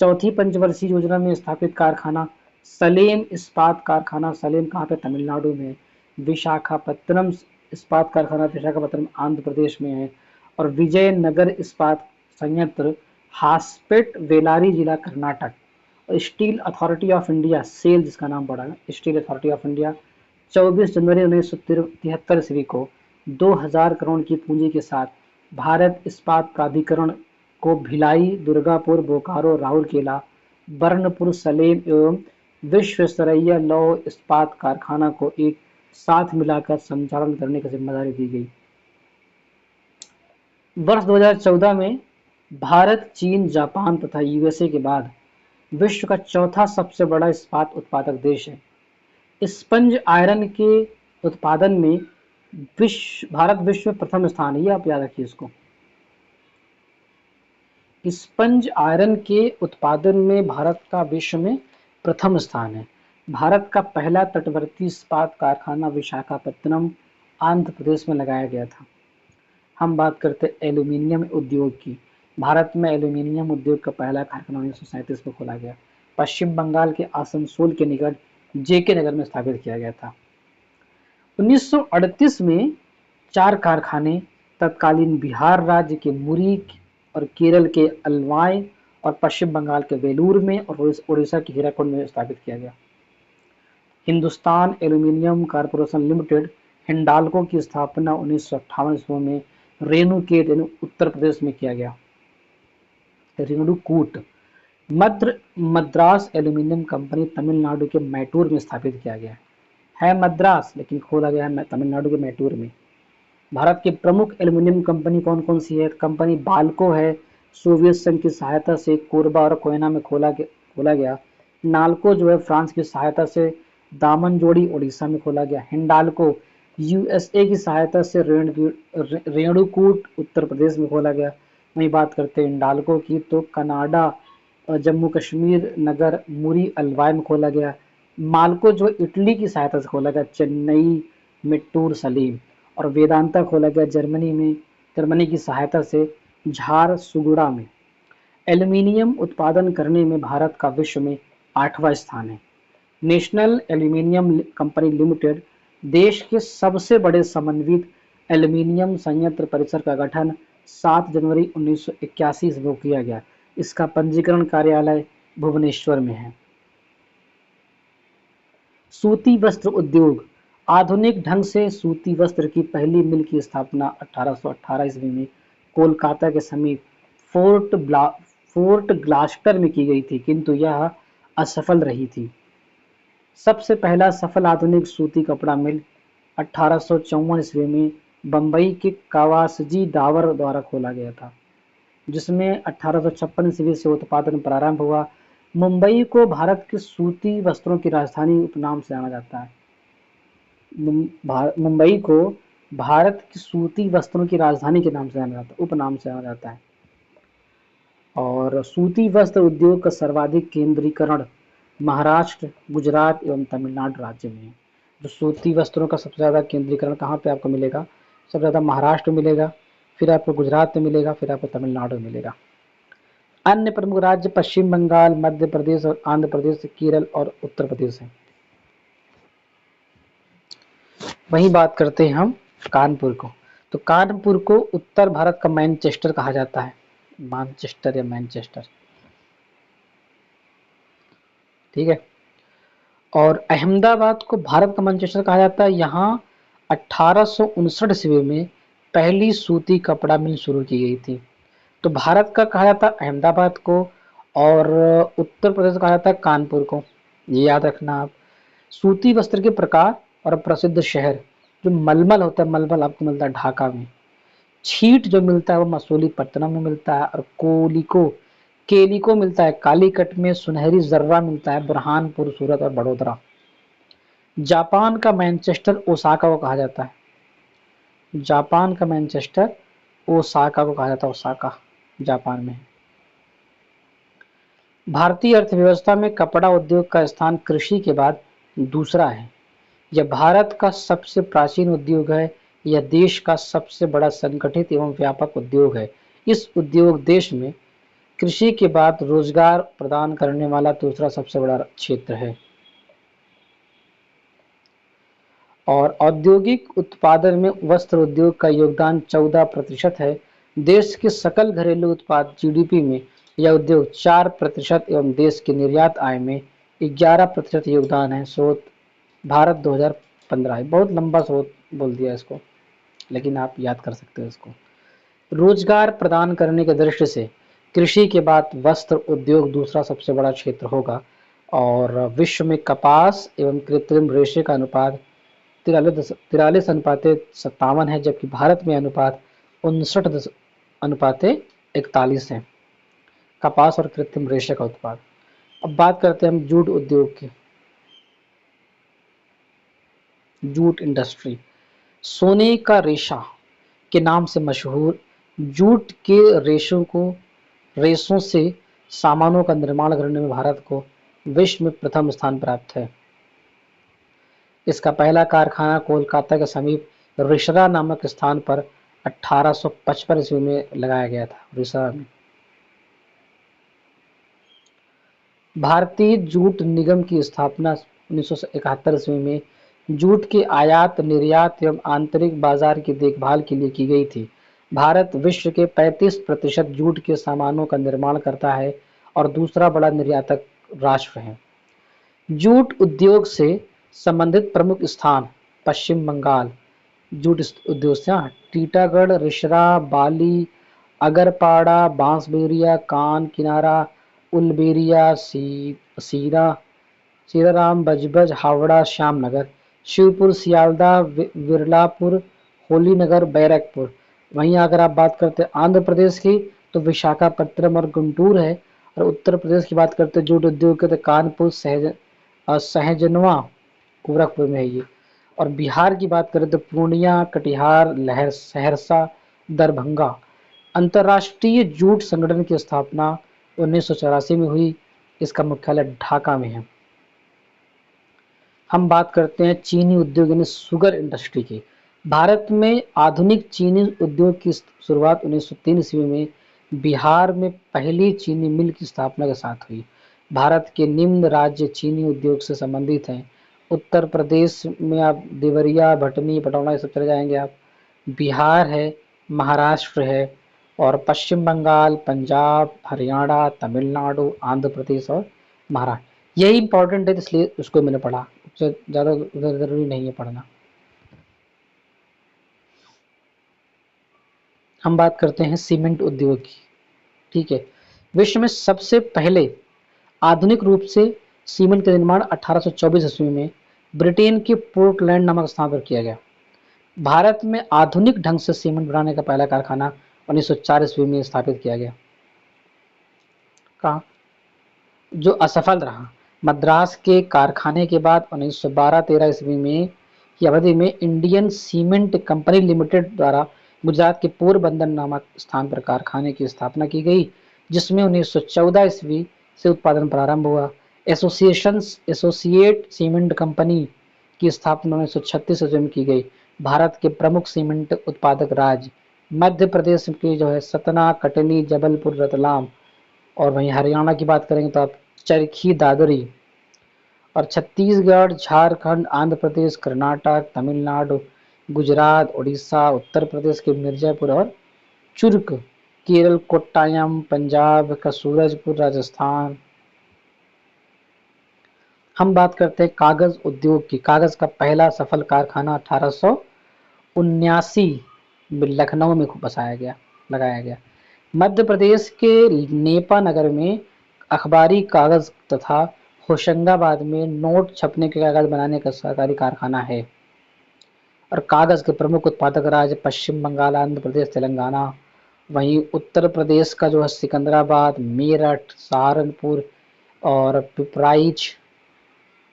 चौथी पंचवर्षीय योजना में स्थापित कारखाना सलेम इस्पात कारखाना, सलेम कहाँ पे, तमिलनाडु में। विशाखापत्तनम इस्पात कारखाना विशाखापत्तनम आंध्र प्रदेश में है। और विजयनगर इस्पात संयंत्र हासपेट वेलारी जिला कर्नाटक। और steel authority of India SAIL जिसका नाम पड़ा है, स्टील अथॉरिटी ऑफ इंडिया 24 जनवरी 1973 ईस्वी को 2000 करोड़ की पूंजी के साथ भारत इस्पात प्राधिकरण को भिलाई, दुर्गापुर, बोकारो, राउरकेला, बर्नपुर, सलेम एवं विश्वेश्वरैया लौह इस्पात कारखाना को एक साथ मिलाकर संचालन करने की जिम्मेदारी दी गई। वर्ष 2014 में भारत, चीन, जापान तथा यूएसए के बाद विश्व का चौथा सबसे बड़ा इस्पात उत्पादक देश है। स्पंज आयरन के उत्पादन में भारत विश्व में प्रथम स्थान है, ये आप याद रखिए इसको। स्पंज आयरन के उत्पादन में भारत का विश्व में प्रथम स्थान है। भारत का पहला तटवर्ती इस्पात कारखाना विशाखापत्तनम आंध्र प्रदेश में लगाया गया था। हम बात करते हैं एल्यूमिनियम उद्योग की। भारत में एल्यूमिनियम उद्योग का पहला कारखाना 1937 में खोला गया। पश्चिम बंगाल के आसनसोल के निकट जेके नगर में स्थापित किया गया था। 1938 में 4 कारखाने तत्कालीन बिहार राज्य के मुरी और केरल के अलवाई और पश्चिम बंगाल के वेलूर में और उड़ीसा के हीराकुंड में स्थापित किया गया। Hindustan aluminium corporation limited Hindalco की स्थापना 1958 ईस्वी में रेणुकूट उत्तर प्रदेश में किया गया। रेणुकूट मद्रास एल्यूमिनियम कंपनी तमिलनाडु के मैटूर में स्थापित किया गया है मद्रास, लेकिन खोला गया है तमिलनाडु के मैटूर में। भारत की प्रमुख एल्यूमिनियम कंपनी कौन कौन सी है? कंपनी बाल्को है, सोवियत संघ की सहायता से कोरबा और कोयना में खोला गया। नाल्को जो है फ्रांस की सहायता से दामनजोड़ी उड़ीसा में खोला गया। हिंडाल्को यूएसए की सहायता से रेणुकूट उत्तर प्रदेश में खोला गया। वहीं बात करते हैं हिंडाल्को की तो कनाडा जम्मू कश्मीर नगर मुरी अलवाई में खोला गया। माल्को जो इटली की सहायता से खोला गया चेन्नई मिट्टूर सलीम। और वेदांता खोला गया जर्मनी की सहायता से झारसुगुड़ा में। एल्यूमिनियम उत्पादन करने में भारत का विश्व में 8वां स्थान है। नेशनल एल्यूमिनियम कंपनी लिमिटेड देश के सबसे बड़े समन्वित एल्यूमिनियम संयंत्र परिसर का गठन 7 जनवरी 1981 ईस्वी को किया गया। इसका पंजीकरण कार्यालय भुवनेश्वर में है। सूती वस्त्र उद्योग। आधुनिक ढंग से सूती वस्त्र की पहली मिल की स्थापना 1818 ईस्वी में कोलकाता के समीप फोर्ट ग्लास्टर में की गई थी, किंतु यह असफल रही थी। सबसे पहला सफल आधुनिक सूती कपड़ा मिल 1854 ईस्वी में बंबई के कावासजी दावर द्वारा खोला गया था, जिसमें 1856 ईस्वी से उत्पादन प्रारंभ हुआ। मुंबई को भारत के सूती वस्त्रों की राजधानी उपनाम से जाना जाता है। मुंबई को भारत की सूती वस्त्रों की राजधानी के नाम से जाना जाता है, उपनाम से जाना जाता है। और सूती वस्त्र उद्योग का सर्वाधिक केंद्रीकरण महाराष्ट्र, गुजरात एवं तमिलनाडु राज्य में है। जो सूती वस्त्रों का सबसे ज़्यादा केंद्रीकरण कहाँ पे आपको मिलेगा? सबसे ज़्यादा महाराष्ट्र में मिलेगा, फिर आपको गुजरात में मिलेगा, फिर आपको तमिलनाडु में मिलेगा। अन्य प्रमुख राज्य पश्चिम बंगाल, मध्य प्रदेश और आंध्र प्रदेश, केरल और उत्तर प्रदेश है। वहीं बात करते हैं हम कानपुर को। तो कानपुर को उत्तर भारत का मैनचेस्टर कहा जाता है, मानचेस्टर या मैनचेस्टर, ठीक है। और अहमदाबाद को भारत का मैनचेस्टर कहा जाता है। यहाँ 1859 ईस्वी में पहली सूती कपड़ा मिल शुरू की गई थी। तो भारत का कहा जाता है अहमदाबाद को और उत्तर प्रदेश कहा जाता है कानपुर को, ये याद रखना आप। सूती वस्त्र के प्रकार और प्रसिद्ध शहर जो मलमल होता है, मलमल आपको मिलता है ढाका में, छीट जो मिलता है वो मसूलीपट्टनम में मिलता है, और केलिको मिलता है कालीकट में, सुनहरी जर्रा मिलता है बुरहानपुर, सूरत और बड़ोदरा। जापान का मैनचेस्टर ओसाका को कहा जाता है, जापान का मैनचेस्टर ओसाका को कहा जाता है, ओसाका जापान में। भारतीय अर्थव्यवस्था में कपड़ा उद्योग का स्थान कृषि के बाद दूसरा है। यह भारत का सबसे प्राचीन उद्योग है। यह देश का सबसे बड़ा संगठित एवं व्यापक उद्योग है। इस उद्योग देश में कृषि के बाद रोजगार प्रदान करने वाला दूसरा सबसे बड़ा क्षेत्र है। और औद्योगिक उत्पादन में वस्त्र उद्योग का योगदान 14% है। देश के सकल घरेलू उत्पाद जीडीपी में यह उद्योग 4% एवं देश के निर्यात आय में 11% योगदान है। स्रोत भारत 2015। बहुत लंबा स्रोत बोल दिया इसको, लेकिन आप याद कर सकते हो इसको। रोजगार प्रदान करने के दृष्टि से कृषि के बाद वस्त्र उद्योग दूसरा सबसे बड़ा क्षेत्र होगा। और विश्व में कपास एवं कृत्रिम रेशे का अनुपात 43:57 है, जबकि भारत में अनुपात 59:41 है, कपास और कृत्रिम रेशे का उत्पाद। अब बात करते हैं हम जूट उद्योग की। जूट इंडस्ट्री सोने का रेशा के नाम से मशहूर जूट के रेशों से सामानों का निर्माण करने में भारत को विश्व में प्रथम स्थान प्राप्त है। इसका पहला कारखाना कोलकाता के समीप रिसरा नामक स्थान पर 1855 ईस्वी में लगाया गया था। रिसरा में भारतीय जूट निगम की स्थापना 1971 ईस्वी में जूट के आयात निर्यात एवं आंतरिक बाजार की देखभाल के लिए की गई थी। भारत विश्व के 35% जूट के सामानों का निर्माण करता है और दूसरा बड़ा निर्यातक राष्ट्र है। जूट उद्योग से संबंधित प्रमुख स्थान पश्चिम बंगाल जूट उद्योग से टीटागढ़, रिसरा, बाली, अगरपाड़ा, बांसबेरिया, कान किनारा, उलबेरिया, सीराराम, बजबज, हावड़ा, श्यामनगर, शिवपुर, सियालदह, विरलापुर, होलीनगर, बैरकपुर। वहीं अगर आप बात करते हैं आंध्र प्रदेश की तो विशाखापट्टनम और गुंटूर है। और उत्तर प्रदेश की बात करते हैं जूट उद्योग के तो कानपुर, सहजनवा, गोरखपुर में है ये। और बिहार की बात करें तो पूर्णिया, कटिहार, सहरसा, दरभंगा। अंतर्राष्ट्रीय जूट संगठन की स्थापना 1984 में हुई। इसका मुख्यालय ढाका में है। हम बात करते हैं चीनी उद्योग यानी शुगर इंडस्ट्री की। भारत में आधुनिक चीनी उद्योग की शुरुआत 1903 ईस्वी में बिहार में पहली चीनी मिल की स्थापना के साथ हुई। भारत के निम्न राज्य चीनी उद्योग से संबंधित हैं। उत्तर प्रदेश में आप देवरिया, भटनी, पटौना ये सब चले जाएंगे आप। बिहार है, महाराष्ट्र है, और पश्चिम बंगाल, पंजाब, हरियाणा, तमिलनाडु, आंध्र प्रदेश और महाराष्ट्र। यही इंपॉर्टेंट है इसलिए उसको मैंने पढ़ा, उससे ज़्यादा ज़रूरी नहीं है पढ़ना। हम बात करते हैं सीमेंट उद्योग की। ठीक है, विश्व में सबसे पहले आधुनिक रूप से सीमेंट का निर्माण 1824 ईस्वी में ब्रिटेन के पोर्टलैंड नामक स्थान पर किया गया। भारत में आधुनिक ढंग से सीमेंट बनाने का पहला कारखाना 1904 ईस्वी में स्थापित किया गया, कहाँ, जो असफल रहा। मद्रास के कारखाने के बाद 1912-13 ईस्वी में की अवधि में इंडियन सीमेंट कंपनी लिमिटेड द्वारा गुजरात के पोरबंदर नामक स्थान पर कारखाने की स्थापना की गई, जिसमें 1914 ईस्वी से उत्पादन प्रारंभ हुआ। एसोसिएट सीमेंट कंपनी की स्थापना 1936 ईस्वी में की गई। भारत के प्रमुख सीमेंट उत्पादक राज्य मध्य प्रदेश के जो है सतना, कटनी, जबलपुर, रतलाम। और वहीं हरियाणा की बात करेंगे तो आप चरखी, दादरी। और छत्तीसगढ़, झारखंड, आंध्र प्रदेश, कर्नाटक, तमिलनाडु, गुजरात, उड़ीसा, उत्तर प्रदेश के मिर्जापुर और चुर्क, केरल कोट्टायम, पंजाब का सूरजपुर, राजस्थान। हम बात करते हैं कागज उद्योग की। कागज का पहला सफल कारखाना 1879 में लखनऊ में लगाया गया। मध्य प्रदेश के नेपा नगर में अखबारी कागज तथा होशंगाबाद में नोट छपने के कागज बनाने का सरकारी कारखाना है। और कागज़ के प्रमुख उत्पादक राज्य पश्चिम बंगाल, आंध्र प्रदेश, तेलंगाना। वहीं उत्तर प्रदेश का जो है सिकंदराबाद, मेरठ, सहारनपुर और पिपराइच,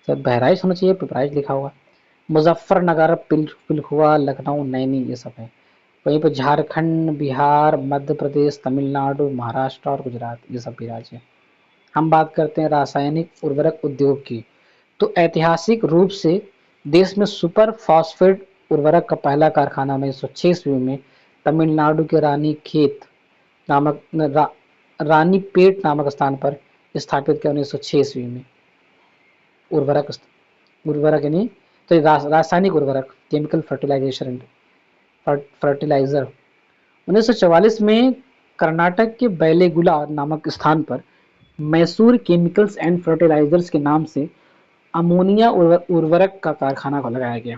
शायद बहराइच होना चाहिए, पिपराइच लिखा हुआ, मुजफ्फरनगर, पिलखुआ, लखनऊ, नैनी, ये सब है। वहीं पर झारखंड, बिहार, मध्य प्रदेश, तमिलनाडु, महाराष्ट्र और गुजरात, ये सब भी राज्य हैं। हम बात करते हैं रासायनिक उर्वरक उद्योग की। तो ऐतिहासिक रूप से देश में सुपर फॉस्फेट उर्वरक का पहला कारखाना 1906 ईस्वी में तमिलनाडु के नामक रा, रानीपेट नामक स्थान पर स्थापित किया 1906 ईस्वी में। उर्वरक उर्वरक यानी तो रासायनिक उर्वरक, केमिकल फर्टिलाइजर। 1944 में कर्नाटक के बैलेगुला नामक स्थान पर मैसूर केमिकल्स एंड फर्टिलाइजर्स के नाम से अमोनिया उर्वरक का कारखाना को लगाया गया।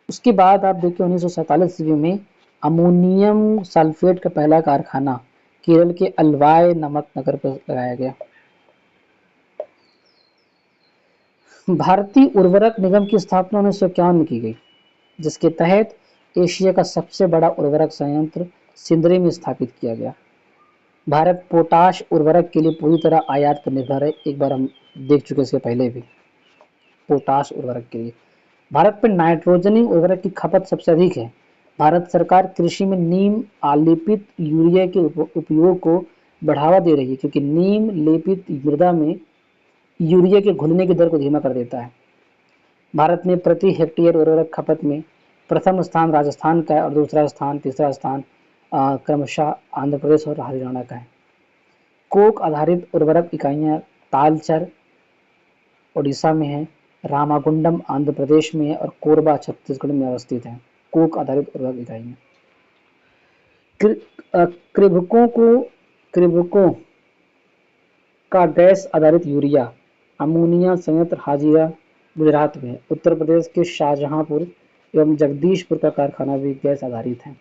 उसके बाद आप देखिए 1947 ईस्वी में अमोनियम सल्फेट का पहला कारखाना केरल के अलवाय नामक नगर पर लगाया गया। भारतीय उर्वरक निगम की स्थापना 1951 में की गई, जिसके तहत एशिया का सबसे बड़ा उर्वरक संयंत्र सिंदरी में स्थापित किया गया। भारत पोटाश उर्वरक के लिए पूरी तरह आयात पर निर्भर है। एक बार हम देख चुके इसके पहले भी। पोटाश उर्वरक के लिए भारत में नाइट्रोजनी उर्वरक की खपत सबसे अधिक है। भारत सरकार कृषि में नीम आलेपित यूरिया के उपयोग को बढ़ावा दे रही है, क्योंकि नीम लेपित मृदा में यूरिया के घुलने की दर को धीमा कर देता है। भारत में प्रति हेक्टेयर उर्वरक खपत में प्रथम स्थान राजस्थान का है और तीसरा स्थान क्रमशः आंध्र प्रदेश और हरियाणा का है। कोक आधारित उर्वरक इकाइयाँ तालचर उड़ीसा में है, रामागुंडम आंध्र प्रदेश में है और कोरबा छत्तीसगढ़ में अवस्थित है। कोक आधारित उर्वरक इकाइयाँ कृभकों का गैस आधारित यूरिया अमोनिया संयंत्र हाजिरा गुजरात में है। उत्तर प्रदेश के शाहजहांपुर एवं जगदीशपुर का कारखाना भी गैस आधारित है।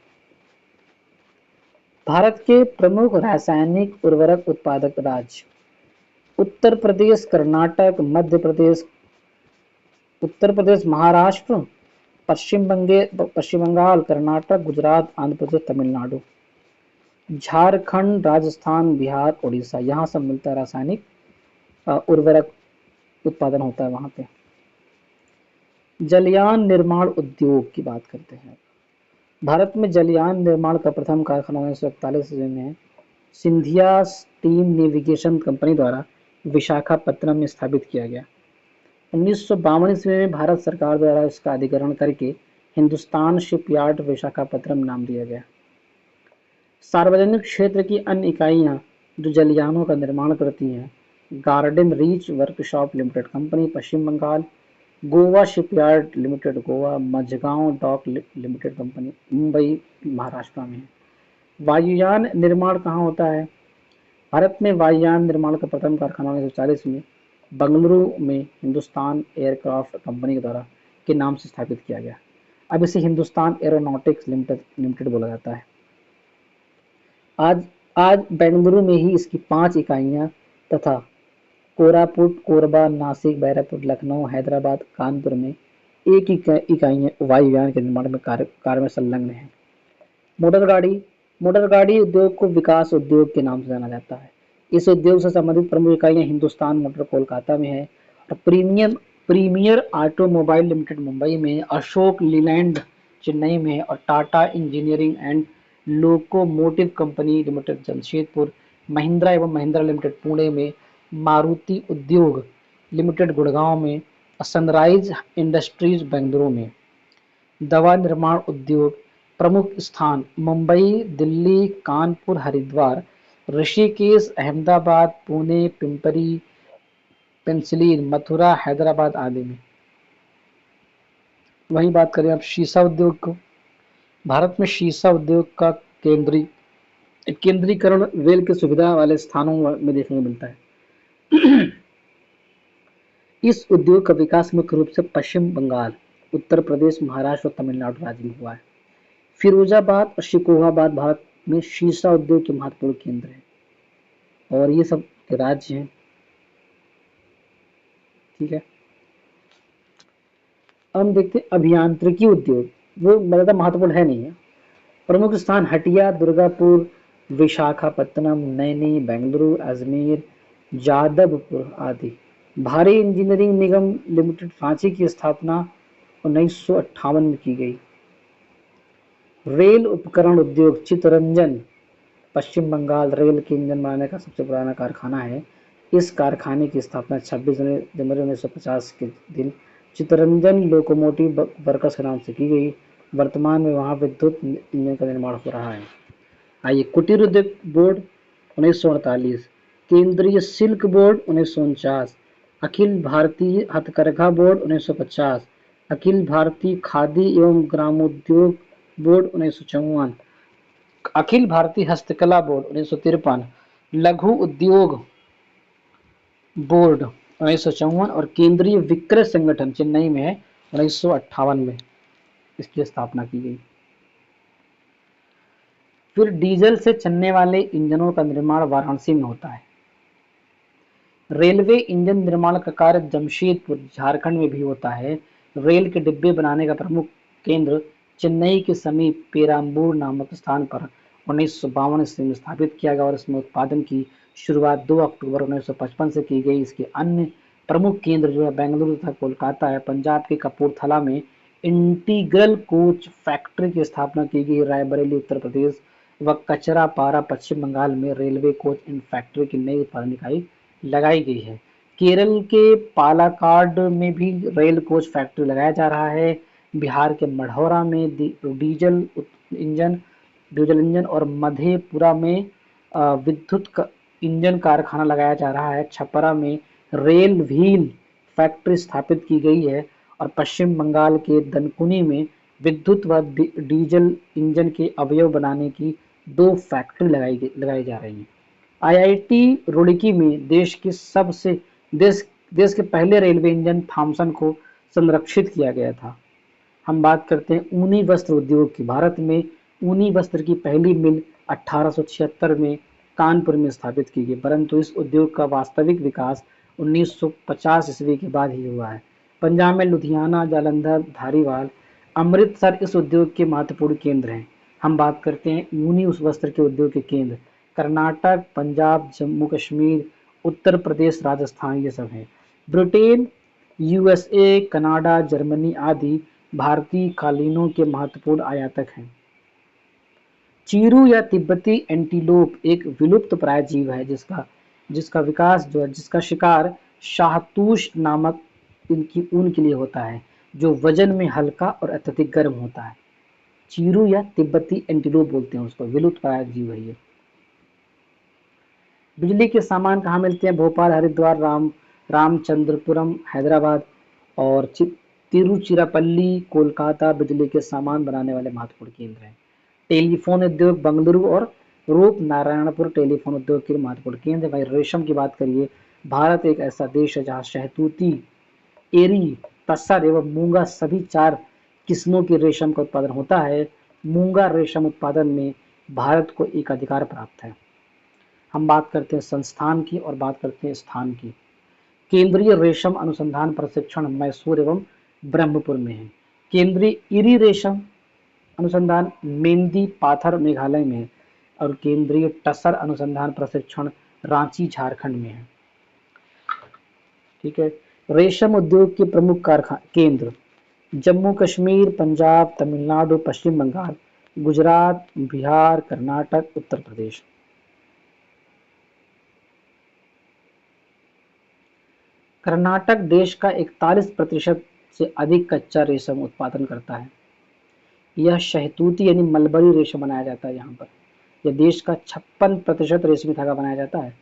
भारत के प्रमुख रासायनिक उर्वरक उत्पादक राज्य उत्तर प्रदेश, कर्नाटक, मध्य प्रदेश, उत्तर प्रदेश, महाराष्ट्र, पश्चिम बंगाल, कर्नाटक, गुजरात, आंध्र प्रदेश, तमिलनाडु, झारखंड, राजस्थान, बिहार, उड़ीसा, यहाँ सब मिलता है। रासायनिक उर्वरक उत्पादन होता है वहाँ पे। जलयान निर्माण उद्योग की बात करते हैं। भारत में जलयान निर्माण का प्रथम कारखाना 1941 में सिंधिया स्टीम नेविगेशन कंपनी द्वारा विशाखापत्तनम में स्थापित किया गया। 1952 ईस्वी में भारत सरकार द्वारा इसका अधिग्रहण करके हिंदुस्तान शिपयार्ड विशाखापत्तनम नाम दिया गया। सार्वजनिक क्षेत्र की अन्य इकाइयां जो जलयानों का निर्माण करती हैं, garden reach workshop limited company Paschim Bengal, Goa shipyard limited Goa, Mazagon dock limited company Mumbai Maharashtra में है। वायुयान निर्माण कहाँ होता है? भारत में वायुयान निर्माण का प्रथम कारखाना 1940 में बंगलुरु में हिंदुस्तान एयरक्राफ्ट कंपनी के द्वारा के नाम से स्थापित किया गया। अब इसे हिंदुस्तान एरोनॉटिक्स लिमिटेड बोला जाता है। आज आज बेंगलुरु में ही इसकी 5 इकाइयां तथा कोरापुट, कोरबा, नासिक, बैरापुर, लखनऊ, हैदराबाद, कानपुर में एक इकाइयां वायुयान के निर्माण में कार्य में संलग्न है। मोटर गाड़ी उद्योग को विकास उद्योग के नाम से जाना जाता है। इस उद्योग से संबंधित प्रमुख इकाइयां हिंदुस्तान मोटर कोलकाता में है और प्रीमियर ऑटोमोबाइल लिमिटेड मुंबई में, अशोक लीलैंड चेन्नई में और Tata engineering and locomotive company limited Jamshedpur, Mahindra एवं महिंद्रा लिमिटेड पुणे में, मारुति उद्योग लिमिटेड गुड़गांव में और सनराइज इंडस्ट्रीज बेंगलुरु में। दवा निर्माण उद्योग प्रमुख स्थान मुंबई, दिल्ली, कानपुर, हरिद्वार, ऋषिकेश, अहमदाबाद, पुणे, पिंपरी, पेंसिलीन, मथुरा, हैदराबाद आदि में। वहीं बात करें अब शीशा उद्योग को। भारत में शीशा उद्योग का केंद्रीकरण रेल की सुविधा वाले स्थानों में देखने को मिलता है। इस उद्योग का विकास मुख्य रूप से पश्चिम बंगाल, उत्तर प्रदेश, महाराष्ट्र और तमिलनाडु राज्य में हुआ है। फिरोजाबाद और शिकोहाबाद भारत में शीशा उद्योग के महत्वपूर्ण केंद्र हैं और ये सब राज्य हैं। ठीक है। अब हम देखते हैं अभियांत्रिकी उद्योग, वो ज़्यादा महत्वपूर्ण है नहीं है। प्रमुख स्थान हटिया, दुर्गापुर, विशाखापत्तनम, नैनी, बेंगलुरु, अजमेर, जादवपुर आदि। भारी इंजीनियरिंग निगम लिमिटेड रांची की स्थापना 1958 में की गई। रेल उपकरण उद्योग चित्तरंजन, पश्चिम बंगाल रेल के इंजन बनाने का सबसे पुराना कारखाना है। इस कारखाने की स्थापना 26 जनवरी 1950 के दिन चित्तरंजन लोकोमोटिव वर्कर्स के नाम से की गई। वर्तमान में वहां विद्युत इंजन का निर्माण हो रहा है। आइए, कुटीर उद्योग बोर्ड 1948, केंद्रीय सिल्क बोर्ड 1949, अखिल भारतीय हथकरघा बोर्ड 1950, अखिल भारतीय खादी एवं ग्रामोद्योग बोर्ड 1954, अखिल भारतीय हस्तकला बोर्ड 1953, लघु उद्योग बोर्ड 1954 और केंद्रीय विक्रय संगठन चेन्नई में है 1958 में इसकी स्थापना की गई। फिर डीजल से चलने वाले इंजनों का निर्माण वाराणसी में होता है। रेलवे इंजन निर्माण का कार्य जमशेदपुर झारखंड में भी होता है। रेल के डिब्बे बनाने का प्रमुख केंद्र चेन्नई के समीप पेराम्बूर नामक स्थान पर 1952 ईस्वी में स्थापित किया गया और इसमें उत्पादन की शुरुआत 2 अक्टूबर 1955 से की गई। इसके अन्य प्रमुख केंद्र जो है बेंगलुरु तथा कोलकाता है। पंजाब के कपूरथला में इंटीग्रल कोच फैक्ट्री की स्थापना की गई। रायबरेली उत्तर प्रदेश व कचरापारा पश्चिम बंगाल में रेलवे कोच इन फैक्ट्री की नई उत्पादन इकाई लगाई गई है। केरल के पालाकाड में भी रेल कोच फैक्ट्री लगाया जा रहा है। बिहार के मढ़ौरा में डीजल इंजन और मधेपुरा में विद्युत इंजन कारखाना लगाया जा रहा है। छपरा में रेल व्हील फैक्ट्री स्थापित की गई है और पश्चिम बंगाल के दनकुनी में विद्युत व डीजल इंजन के अवयव बनाने की 2 फैक्ट्री लगाई जा रही हैं। आईआईटी रुड़की में देश के पहले रेलवे इंजन थॉमसन को संरक्षित किया गया था। हम बात करते हैं ऊनी वस्त्र उद्योग की। भारत में ऊनी वस्त्र की पहली मिल 1876 में कानपुर में स्थापित की गई, परंतु इस उद्योग का वास्तविक विकास 1950 ईस्वी के बाद ही हुआ है। पंजाब में लुधियाना, जालंधर, धारीवाल, अमृतसर इस उद्योग के महत्वपूर्ण केंद्र हैं। हम बात करते हैं ऊनी उस वस्त्र के उद्योग के केंद्र कर्नाटक, पंजाब, जम्मू कश्मीर, उत्तर प्रदेश, राजस्थान ये सब हैं। ब्रिटेन, यूएसए, कनाडा, जर्मनी आदि भारतीय कालीनों के महत्वपूर्ण आयातक हैं। चीरू या तिब्बती एंटीलोप एक विलुप्त प्राय जीव है जिसका विकास जो है जिसका शिकार शाहतूश नामक इनकी ऊन के लिए होता है, जो वजन में हल्का और अत्यधिक गर्म होता है। चीरू या तिब्बती एंटीलोप बोलते हैं उसको, विलुप्त प्राय जीव है ये। बिजली के सामान कहाँ मिलते हैं? भोपाल, हरिद्वार, रामचंद्रपुरम, हैदराबाद और तिरुचिरापल्ली, कोलकाता बिजली के सामान बनाने वाले महत्वपूर्ण केंद्र हैं। टेलीफोन उद्योग बेंगलुरु और रूप नारायणपुर टेलीफोन उद्योग के महत्वपूर्ण केंद्र। भाई रेशम की बात करिए, भारत एक ऐसा देश है जहाँ शहतूती, एरी, तसर एवं मूंगा सभी 4 किस्मों के रेशम का उत्पादन होता है। मूंगा रेशम उत्पादन में भारत को एक अधिकार प्राप्त है। हम बात करते हैं संस्थान की और बात करते हैं स्थान की। केंद्रीय रेशम अनुसंधान प्रशिक्षण मैसूर एवं ब्रह्मपुर में है। केंद्रीय इरी रेशम अनुसंधान मेंदी पाथर मेघालय में है और केंद्रीय टसर अनुसंधान प्रशिक्षण रांची झारखंड में है। ठीक है। रेशम उद्योग के प्रमुख केंद्र जम्मू कश्मीर, पंजाब, तमिलनाडु, पश्चिम बंगाल, गुजरात, बिहार, कर्नाटक, उत्तर प्रदेश। कर्नाटक देश का 41% से अधिक कच्चा रेशम उत्पादन करता है। यह शहतूती यानी मलबरी रेशम बनाया जाता है यहाँ पर। यह देश का 56% रेशमी धागा बनाया जाता है।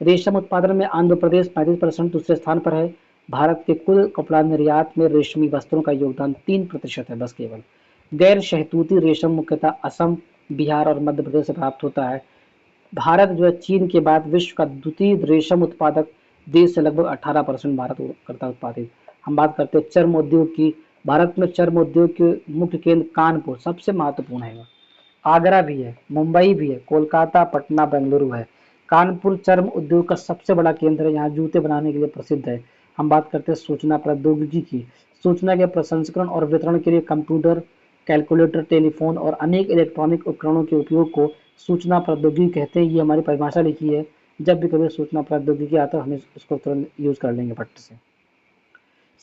रेशम उत्पादन में आंध्र प्रदेश 35% दूसरे स्थान पर है। भारत के कुल कपड़ा निर्यात में रेशमी वस्त्रों का योगदान 3% है बस केवल। गैर शहतूती रेशम मुख्यतः असम, बिहार और मध्य प्रदेश से प्राप्त होता है। भारत जो है चीन के बाद विश्व का द्वितीय रेशम उत्पादक देश से लगभग 18% भारत करता उत्पादित। हम बात करते हैं चर्म उद्योग की। भारत में चर्म उद्योग के मुख्य केंद्र कानपुर सबसे महत्वपूर्ण है। आगरा भी है, मुंबई भी है, कोलकाता, पटना, बेंगलुरु है। कानपुर चर्म उद्योग का सबसे बड़ा केंद्र है। यहाँ जूते बनाने के लिए प्रसिद्ध है। हम बात करते हैं सूचना प्रौद्योगिकी की। सूचना के प्रसंस्करण और वितरण के लिए कंप्यूटर, कैलकुलेटर, टेलीफोन और अनेक इलेक्ट्रॉनिक उपकरणों के उपयोग को सूचना प्रौद्योगिकी कहते हैं। ये हमारी परिभाषा लिखी है। जब भी कभी सूचना प्रौद्योगिकी आता है हम इसको तुरंत यूज कर लेंगे फट से।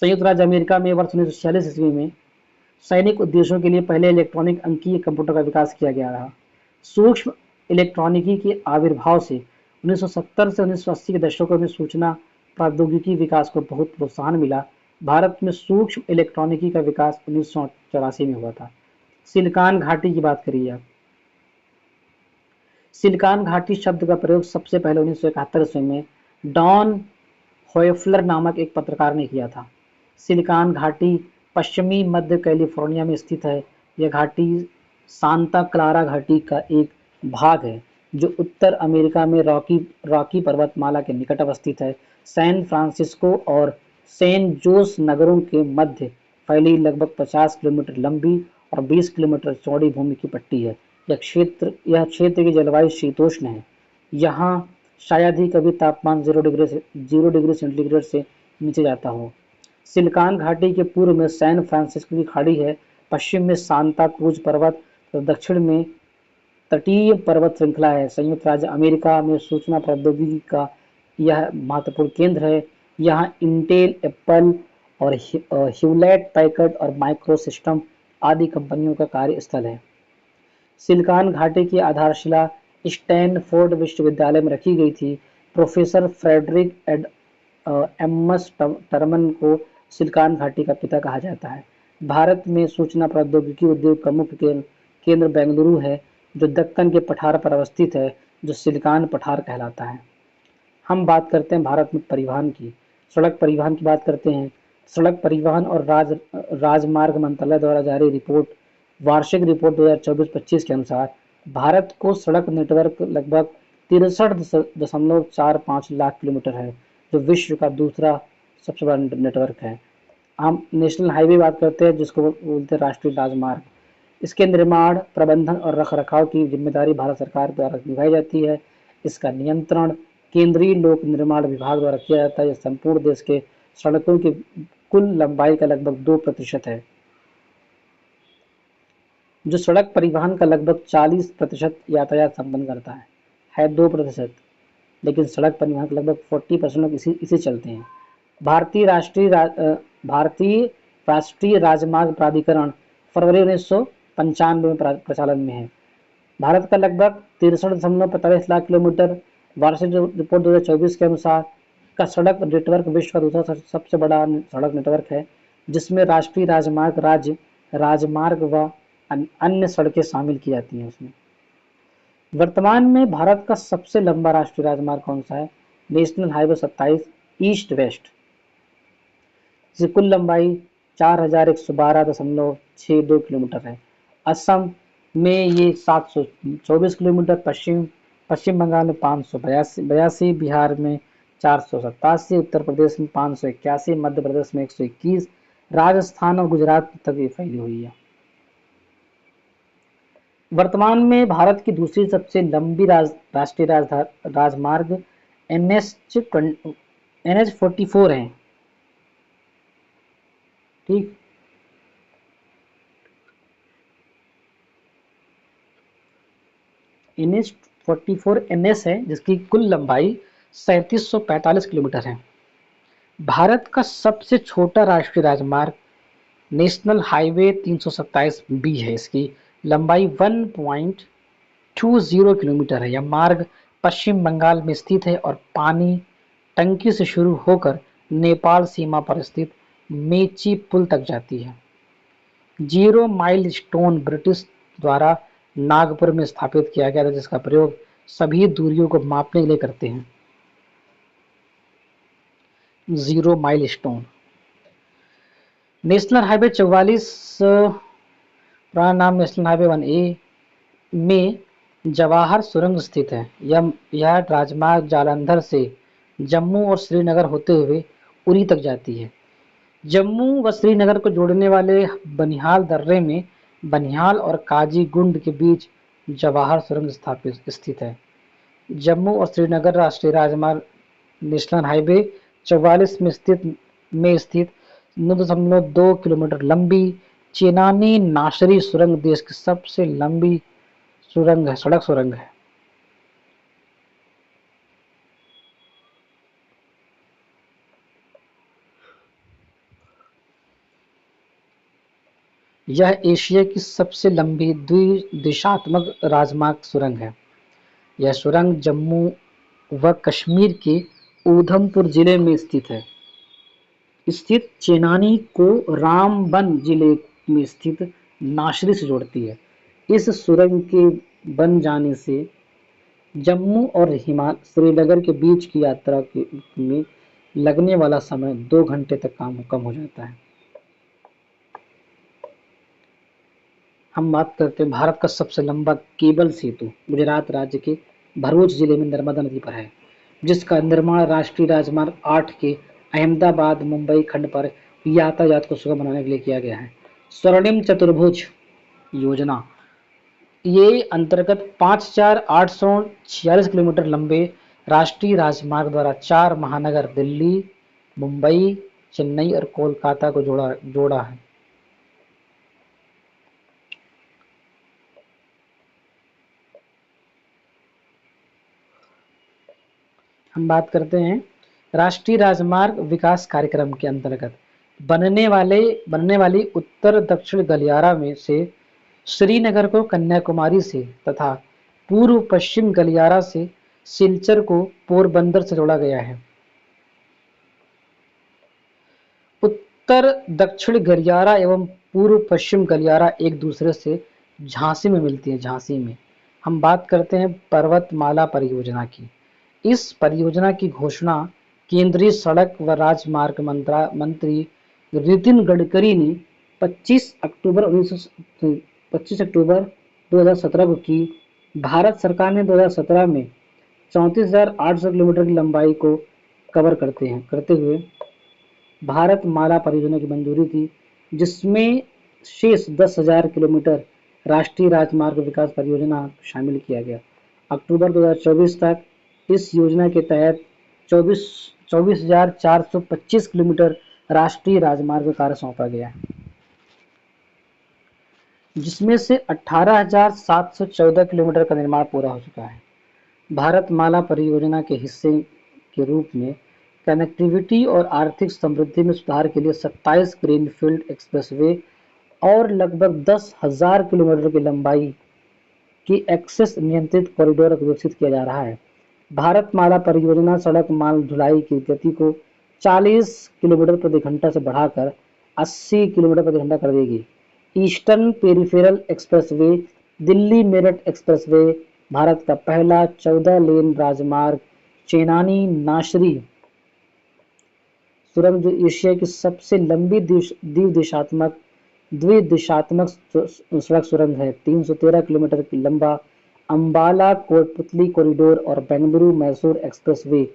संयुक्त राज्य अमेरिका में वर्ष 1946 ईस्वी में सैनिक उद्देश्यों के लिए पहले इलेक्ट्रॉनिक अंकीय कंप्यूटर का विकास किया गया रहा। सूक्ष्म इलेक्ट्रॉनिकी के आविर्भाव से 1970 से 1980 के दशकों में सूचना प्रौद्योगिकी विकास को बहुत प्रोत्साहन मिला। भारत में सूक्ष्म इलेक्ट्रॉनिकी का विकास 1984 में हुआ था। सिलिकॉन घाटी की बात करिए आप। सिलिकॉन घाटी शब्द का प्रयोग सबसे पहले 1971 ईस्वी में डॉन होयफलर नामक एक पत्रकार ने किया था। सिलिकॉन घाटी पश्चिमी मध्य कैलिफोर्निया में स्थित है। यह घाटी सांता क्लारा घाटी का एक भाग है जो उत्तर अमेरिका में रॉकी पर्वतमाला के निकट अवस्थित है। सैन फ्रांसिस्को और सैन जोस नगरों के मध्य फैली लगभग 50 किलोमीटर लंबी और 20 किलोमीटर चौड़ी भूमि की पट्टी है। यह क्षेत्र की जलवायु शीतोष्ण है। यहाँ शायद ही कभी तापमान 0 डिग्री सेंटीग्रेड से नीचे जाता हो। सिलिकॉन घाटी के पूर्व में सैन फ्रांसिस्को की खाड़ी है, पश्चिम में सांता क्रूज पर्वत और दक्षिण में तटीय पर्वत श्रृंखला है। संयुक्त राज्य अमेरिका में सूचना प्रौद्योगिकी का यह महत्वपूर्ण केंद्र है। यहाँ इंटेल, एप्पल और ह्यूलेट पैकर्ड और माइक्रोसिस्टम आदि कंपनियों का कार्यस्थल है। सिलिकॉन घाटी की आधारशिला स्टैनफोर्ड विश्वविद्यालय में रखी गई थी। प्रोफेसर फ्रेडरिक एमस टर्मन को सिलिकॉन घाटी का पिता कहा जाता है। भारत में सूचना प्रौद्योगिकी उद्योग का मुख्य केंद्र बेंगलुरु है जो दक्कन के पठार पर अवस्थित है, जो सिलिकॉन पठार कहलाता है। हम बात करते हैं भारत में परिवहन की। सड़क परिवहन की बात करते हैं। सड़क परिवहन और राजमार्ग मंत्रालय द्वारा जारी वार्षिक रिपोर्ट 2024-25 के अनुसार भारत को सड़क नेटवर्क लगभग 63.45 लाख किलोमीटर है, जो विश्व का दूसरा सबसे बड़ा नेटवर्क है। हम नेशनल हाईवे बात करते हैं जिसको बोलते हैं राष्ट्रीय राजमार्ग। इसके निर्माण, प्रबंधन और रखरखाव की जिम्मेदारी भारत सरकार द्वारा निभाई जाती है। इसका नियंत्रण केंद्रीय लोक निर्माण विभाग द्वारा किया जाता है। यह संपूर्ण देश के सड़कों की कुल लंबाई का लगभग 2% है। जो सड़क परिवहन का लगभग 40% यातायात संपन्न करता है 2%, लेकिन सड़क परिवहन के लगभग 40% लोग इसी चलते हैं। भारतीय राष्ट्रीय राजमार्ग प्राधिकरण फरवरी 1995 में प्रचालन में है। भारत का लगभग 63.45 लाख किलोमीटर वार्षिक रिपोर्ट 2024 के अनुसार का सड़क नेटवर्क विश्व का दूसरा सबसे बड़ा सड़क नेटवर्क है, जिसमें राष्ट्रीय राजमार्ग, राज्य राजमार्ग व अन्य सड़कें शामिल की जाती हैं। उसमें वर्तमान में भारत का सबसे लंबा राष्ट्रीय राजमार्ग कौन सा है? नेशनल हाईवे 27 ईस्ट वेस्ट, जिसकी कुल लंबाई 4112.62 किलोमीटर है। असम में ये 724 किलोमीटर, पश्चिम बंगाल में 582, बिहार में 487, उत्तर प्रदेश में 581, मध्य प्रदेश में 121, राजस्थान और गुजरात तक ये फैली हुई है। वर्तमान में भारत की दूसरी सबसे लंबी राष्ट्रीय राजमार्ग NH-44 है। ठीक, NH-44 NS है, जिसकी कुल लंबाई 3745 किलोमीटर है। भारत का सबसे छोटा राष्ट्रीय राजमार्ग नेशनल हाईवे 327B है। इसकी लंबाई 1.20 किलोमीटर है। यह मार्ग पश्चिम बंगाल में स्थित है और पानी टंकी से शुरू होकर नेपाल सीमा पर स्थित मेची पुल तक जाती है। 0 माइल स्टोन ब्रिटिश द्वारा नागपुर में स्थापित किया गया था, जिसका प्रयोग सभी दूरियों को मापने के लिए करते हैं। 0 माइल स्टोन। नेशनल हाईवे 44 पुराना नाम नेशनल हाईवे 1A में जवाहर सुरंग स्थित है। यह राजमार्ग जालंधर से जम्मू और श्रीनगर होते हुए उरी तक जाती है। जम्मू व श्रीनगर को जोड़ने वाले बनिहाल दर्रे में बनिहाल और काजीगुंड के बीच जवाहर सुरंग स्थित है। जम्मू और श्रीनगर राष्ट्रीय राजमार्ग नेशनल हाईवे 44 में स्थित 9.2 किलोमीटर लंबी चेनानी नाशरी सुरंग देश की सबसे लंबी सुरंग है, सड़क सुरंग है। यह एशिया की सबसे लंबी द्विदिशात्मक राजमार्ग सुरंग है। यह सुरंग जम्मू व कश्मीर के ऊधमपुर जिले में स्थित चेनानी को रामबन जिले में स्थित नाशरी से जोड़ती है। इस सुरंग के बन जाने से जम्मू और श्रीनगर के बीच की यात्रा में लगने वाला समय 2 घंटे तक कम हो जाता है। हम बात करते हैं भारत का सबसे लंबा केबल सेतु गुजरात राज्य के भरूच जिले में नर्मदा नदी पर है, जिसका निर्माण राष्ट्रीय राजमार्ग 8 के अहमदाबाद मुंबई खंड पर यातायात को सुगम बनाने के लिए किया गया है। स्वर्णिम चतुर्भुज योजना ये अंतर्गत 5,846 किलोमीटर लंबे राष्ट्रीय राजमार्ग द्वारा 4 महानगर दिल्ली, मुंबई, चेन्नई और कोलकाता को जोड़ा है। हम बात करते हैं राष्ट्रीय राजमार्ग विकास कार्यक्रम के अंतर्गत बनने वाली उत्तर दक्षिण गलियारा में से श्रीनगर को कन्याकुमारी से तथा पूर्व पश्चिम गलियारा से सिलचर को पोरबंदर से जोड़ा गया है। उत्तर दक्षिण गलियारा एवं पूर्व पश्चिम गलियारा एक दूसरे से झांसी में मिलती है। झांसी में हम बात करते हैं पर्वतमाला परियोजना की। इस परियोजना की घोषणा केंद्रीय सड़क व राजमार्ग मंत्री नितिन गडकरी ने 25 अक्टूबर 2017 को की। भारत सरकार ने 2017 में 34,800 किलोमीटर की लंबाई को कवर करते हुए भारत माला परियोजना की मंजूरी थी, जिसमें शेष 10,000 किलोमीटर राष्ट्रीय राजमार्ग विकास परियोजना शामिल किया गया। अक्टूबर 2024 तक इस योजना के तहत 24,425 किलोमीटर राष्ट्रीय राजमार्ग कार्य सौंपा गया है, जिसमें से 18,714 किलोमीटर का निर्माण पूरा हो चुका है। भारत माला परियोजना के हिस्से के रूप में कनेक्टिविटी और आर्थिक समृद्धि में सुधार के लिए 27 ग्रीनफील्ड एक्सप्रेसवे और लगभग 10,000 किलोमीटर की लंबाई की एक्सेस नियंत्रित कॉरिडोर विकसित किया जा रहा है। भारत माला परियोजना सड़क माल ढुलाई की गति को 40 किलोमीटर प्रति घंटा से बढ़ाकर 80 किलोमीटर प्रति घंटा कर देगी। Eastern peripheral expressway Delhi Meerut expressway Bharat का पहला 14 लेन राजमार्ग चेनानी नाशरी सुरंग जो एशिया की सबसे लंबी द्विदिशात्मक सड़क सुरंग है। 313 किलोमीटर की लंबा अंबाला कोटपुतली कॉरिडोर और बेंगलुरु मैसूर एक्सप्रेसवे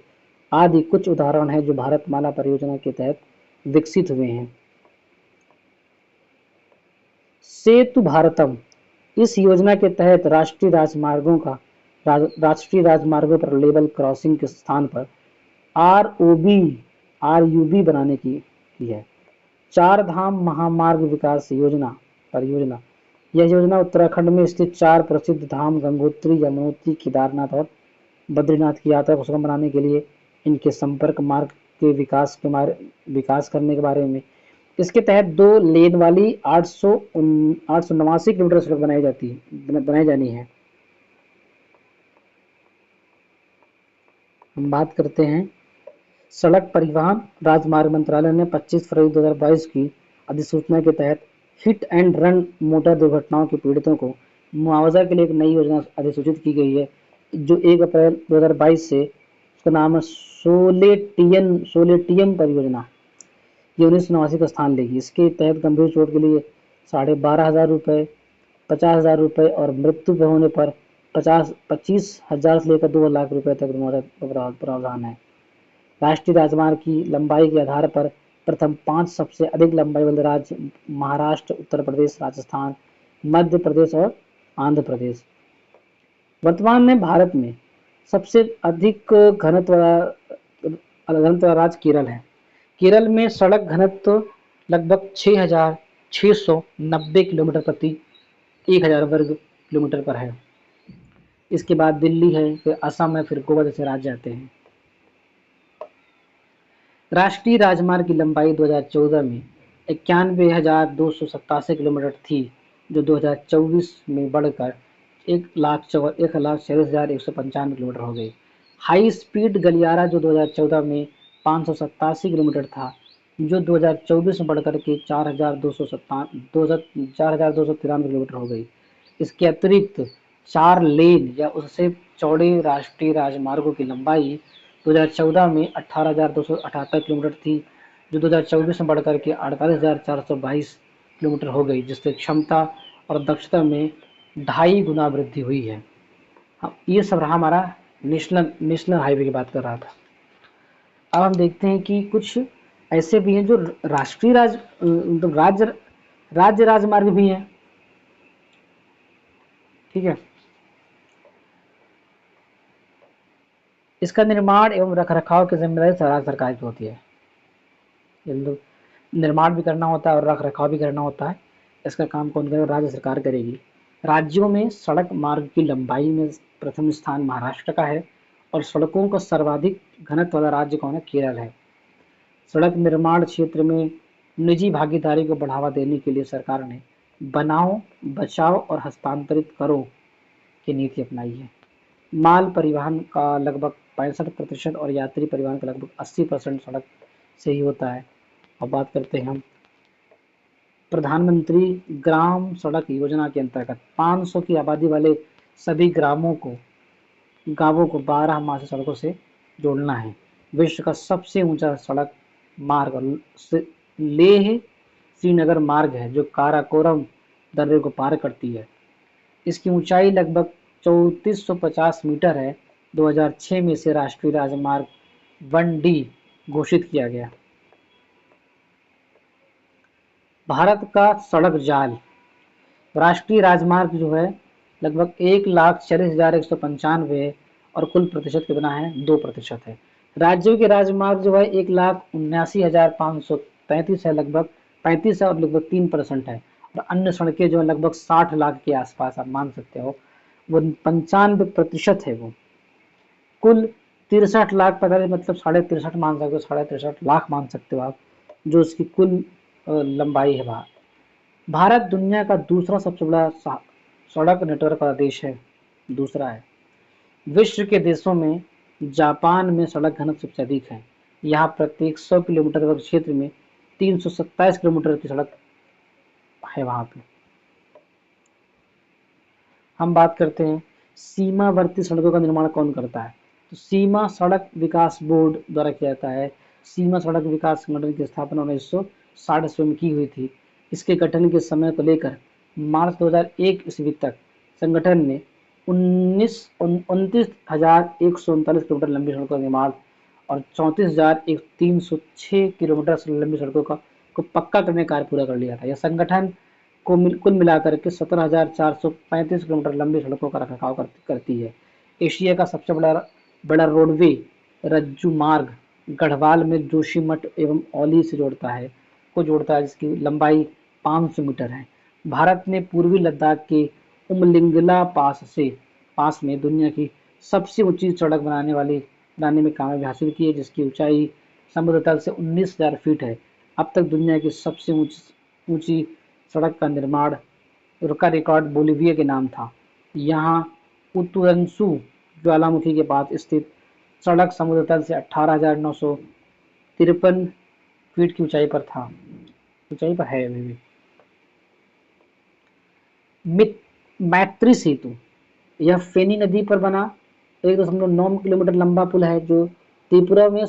आदि कुछ उदाहरण हैं जो भारतमाला परियोजना के तहत विकसित हुए हैं। सेतु भारतम इस योजना के तहत राष्ट्रीय राजमार्गों पर लेवल क्रॉसिंग के स्थान पर आरयूबी बनाने की है। चार धाम महामार्ग विकास परियोजना यह योजना उत्तराखंड में स्थित 4 प्रसिद्ध धाम गंगोत्री, यमुनोत्री, केदारनाथ और बद्रीनाथ की यात्रा को सुगम बनाने के लिए इनके संपर्क मार्ग के विकास करने के बारे में। इसके तहत 2 लेन वाली 889 किलोमीटर सड़क बनाई जानी है। हम बात करते हैं सड़क परिवहन राजमार्ग मंत्रालय ने 25 फरवरी 2022 की अधिसूचना के तहत हिट एंड रन मोटर दुर्घटनाओं के पीड़ितों को मुआवजा के लिए एक नई योजना अधिसूचित की गई है, जो 1 अप्रैल 2022 से उसका नाम है सोलेटियम परियोजना। ये 1989 का स्थान लेगी। इसके तहत गंभीर चोट के लिए 12,500 रुपये, 50,000 रुपये और मृत्यु होने पर 25,000 से लेकर 2 लाख रुपये तक प्रावधान है। राष्ट्रीय राजमार्ग की लंबाई के आधार पर प्रथम 5 सबसे अधिक लंबाई वाले राज्य महाराष्ट्र, उत्तर प्रदेश, राजस्थान, मध्य प्रदेश और आंध्र प्रदेश। वर्तमान में भारत में सबसे अधिक घनत्व वाला राज्य केरल है। केरल में सड़क घनत्व लगभग 6,690 किलोमीटर प्रति 1,000 वर्ग किलोमीटर पर है। इसके बाद दिल्ली है, फिर असम है, फिर गोवा जैसे राज्य आते हैं। राष्ट्रीय राजमार्ग की लंबाई 2014 में 91,287 किलोमीटर थी, जो 2024 में बढ़कर 1,40,145 किलोमीटर हो गई। हाई स्पीड गलियारा जो 2014 में 587 किलोमीटर था, जो 2024 में बढ़कर के 4,293 किलोमीटर हो गई। इसके अतिरिक्त 4 लेन या उससे चौड़े राष्ट्रीय राजमार्गों की लंबाई 2014 में 18,278 किलोमीटर थी, जो 2024 में बढ़कर के 48,422 किलोमीटर हो गई, जिससे क्षमता और दक्षता में 2.5 गुना वृद्धि हुई है। ये सब रहा हमारा नेशनल हाईवे की बात कर रहा था। अब हम देखते हैं कि कुछ ऐसे भी हैं जो राष्ट्रीय मतलब राज्य राजमार्ग भी हैं। ठीक है, इसका निर्माण एवं रखरखाव की जिम्मेदारी राज्य सरकार की होती है। निर्माण भी करना होता है और रख रखाव भी करना होता है। इसका काम कौन करेगा? राज्य सरकार करेगी। राज्यों में सड़क मार्ग की लंबाई में प्रथम स्थान महाराष्ट्र का है और सड़कों का सर्वाधिक घनत्व वाला राज्य कौन है? केरल है। सड़क निर्माण क्षेत्र में निजी भागीदारी को बढ़ावा देने के लिए सरकार ने बनाओ, बचाओ और हस्तांतरित करो की नीति अपनाई है। माल परिवहन का लगभग 65% और यात्री परिवहन का लगभग 80% सड़क से ही होता है। अब बात करते हैं हम प्रधानमंत्री ग्राम सड़क योजना के अंतर्गत 500 की आबादी वाले सभी गांवों को 12 माह से सड़कों से जोड़ना है। विश्व का सबसे ऊंचा सड़क मार्ग लेह श्रीनगर मार्ग है, जो काराकोरम दर्रे को पार करती है। इसकी ऊंचाई लगभग 3450 मीटर है। 2006 में इसे राष्ट्रीय राजमार्ग 1D घोषित किया गया। भारत का सड़क जाल, राष्ट्रीय राजमार्ग जो है लगभग 1,40,195 है और कुल प्रतिशत कितना है? 2% है। राज्यों के राजमार्ग जो है 1,79,533 है, लगभग 35 है और लगभग 3% है। और अन्य सड़कें जो है लगभग 60 लाख के आसपास आप मान सकते हो, वो 95% है। वो कुल 63 लाख, पता नहीं मतलब 63.5 मान सकते हो, 63.5 लाख मान सकते हो आप, जो इसकी कुल लंबाई है। भारत दुनिया का दूसरा सबसे बड़ा सड़क नेटवर्क वाला देश है, दूसरा है। विश्व के देशों में जापान में सड़क घनत्व सबसे अधिक है। यहाँ प्रत्येक 100 किलोमीटर वर्ग क्षेत्र में 327 किलोमीटर की सड़क है। वहाँ पे हम बात करते हैं सीमावर्ती सड़कों का निर्माण कौन करता है? तो सीमा सड़क विकास बोर्ड द्वारा किया जाता है। सीमा सड़क विकास संगठन की स्थापना 1960 में की हुई थी। इसके गठन के समय को लेकर मार्च 2001 ईस्वी तक संगठन ने 29,139 किलोमीटर लंबी सड़कों का निर्माण और 34,306 किलोमीटर लंबी सड़कों को पक्का करने का कार्य पूरा कर लिया था। यह संगठन को कुल मिलाकर के 17,435 किलोमीटर लंबी सड़कों का रखरखाव करती है। एशिया का सबसे बड़ा रोडवे रज्जू मार्ग गढ़वाल में जोशीमठ एवं औली से जोड़ता है, जिसकी लंबाई 500 मीटर है। भारत ने पूर्वी लद्दाख के उमलिंगला पास में दुनिया की सबसे ऊंची सड़क बनाने में कामयाबी हासिल की है, जिसकी ऊंचाई समुद्र तल से 19,000 फीट है। अब तक दुनिया की सबसे ऊंची सड़क का निर्माण का रिकॉर्ड बोलीविया के नाम था। यहाँ उतुरंसु ज्वालामुखी के पास स्थित सड़क समुद्र तल से 18,953 फीट की ऊंचाई पर है अभी भी। मैत्री सेतु, यह फेनी नदी पर बना 1.9 किलोमीटर लंबा पुल है, जो त्रिपुरा में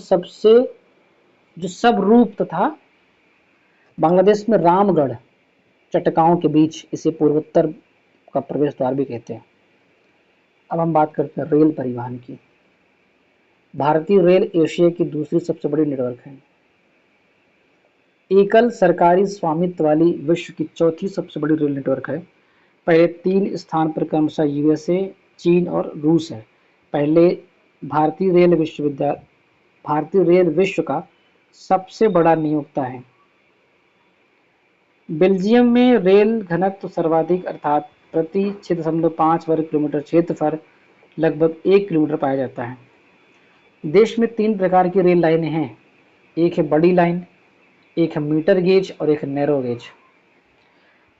जो सब रूप तथा बांग्लादेश में रामगढ़ चटकाओं के बीच इसे पूर्वोत्तर का प्रवेश द्वार भी कहते हैं। अब हम बात करते हैं रेल परिवहन की। भारतीय रेल एशिया की दूसरी सबसे बड़ी नेटवर्क है। एकल सरकारी स्वामित्व वाली विश्व की चौथी सबसे बड़ी रेल नेटवर्क है। पहले 3 स्थान पर क्रमशः यूएसए, चीन और रूस है। पहले भारतीय रेल विश्व का सबसे बड़ा नियोक्ता है। बेल्जियम में रेल घनत्व सर्वाधिक अर्थात प्रति 6.5 वर्ग किलोमीटर क्षेत्र पर लगभग 1 किलोमीटर पाया जाता है। देश में 3 प्रकार की रेल लाइनें हैं। एक है बड़ी लाइन, एक है मीटर गेज और एक है नैरो गेज।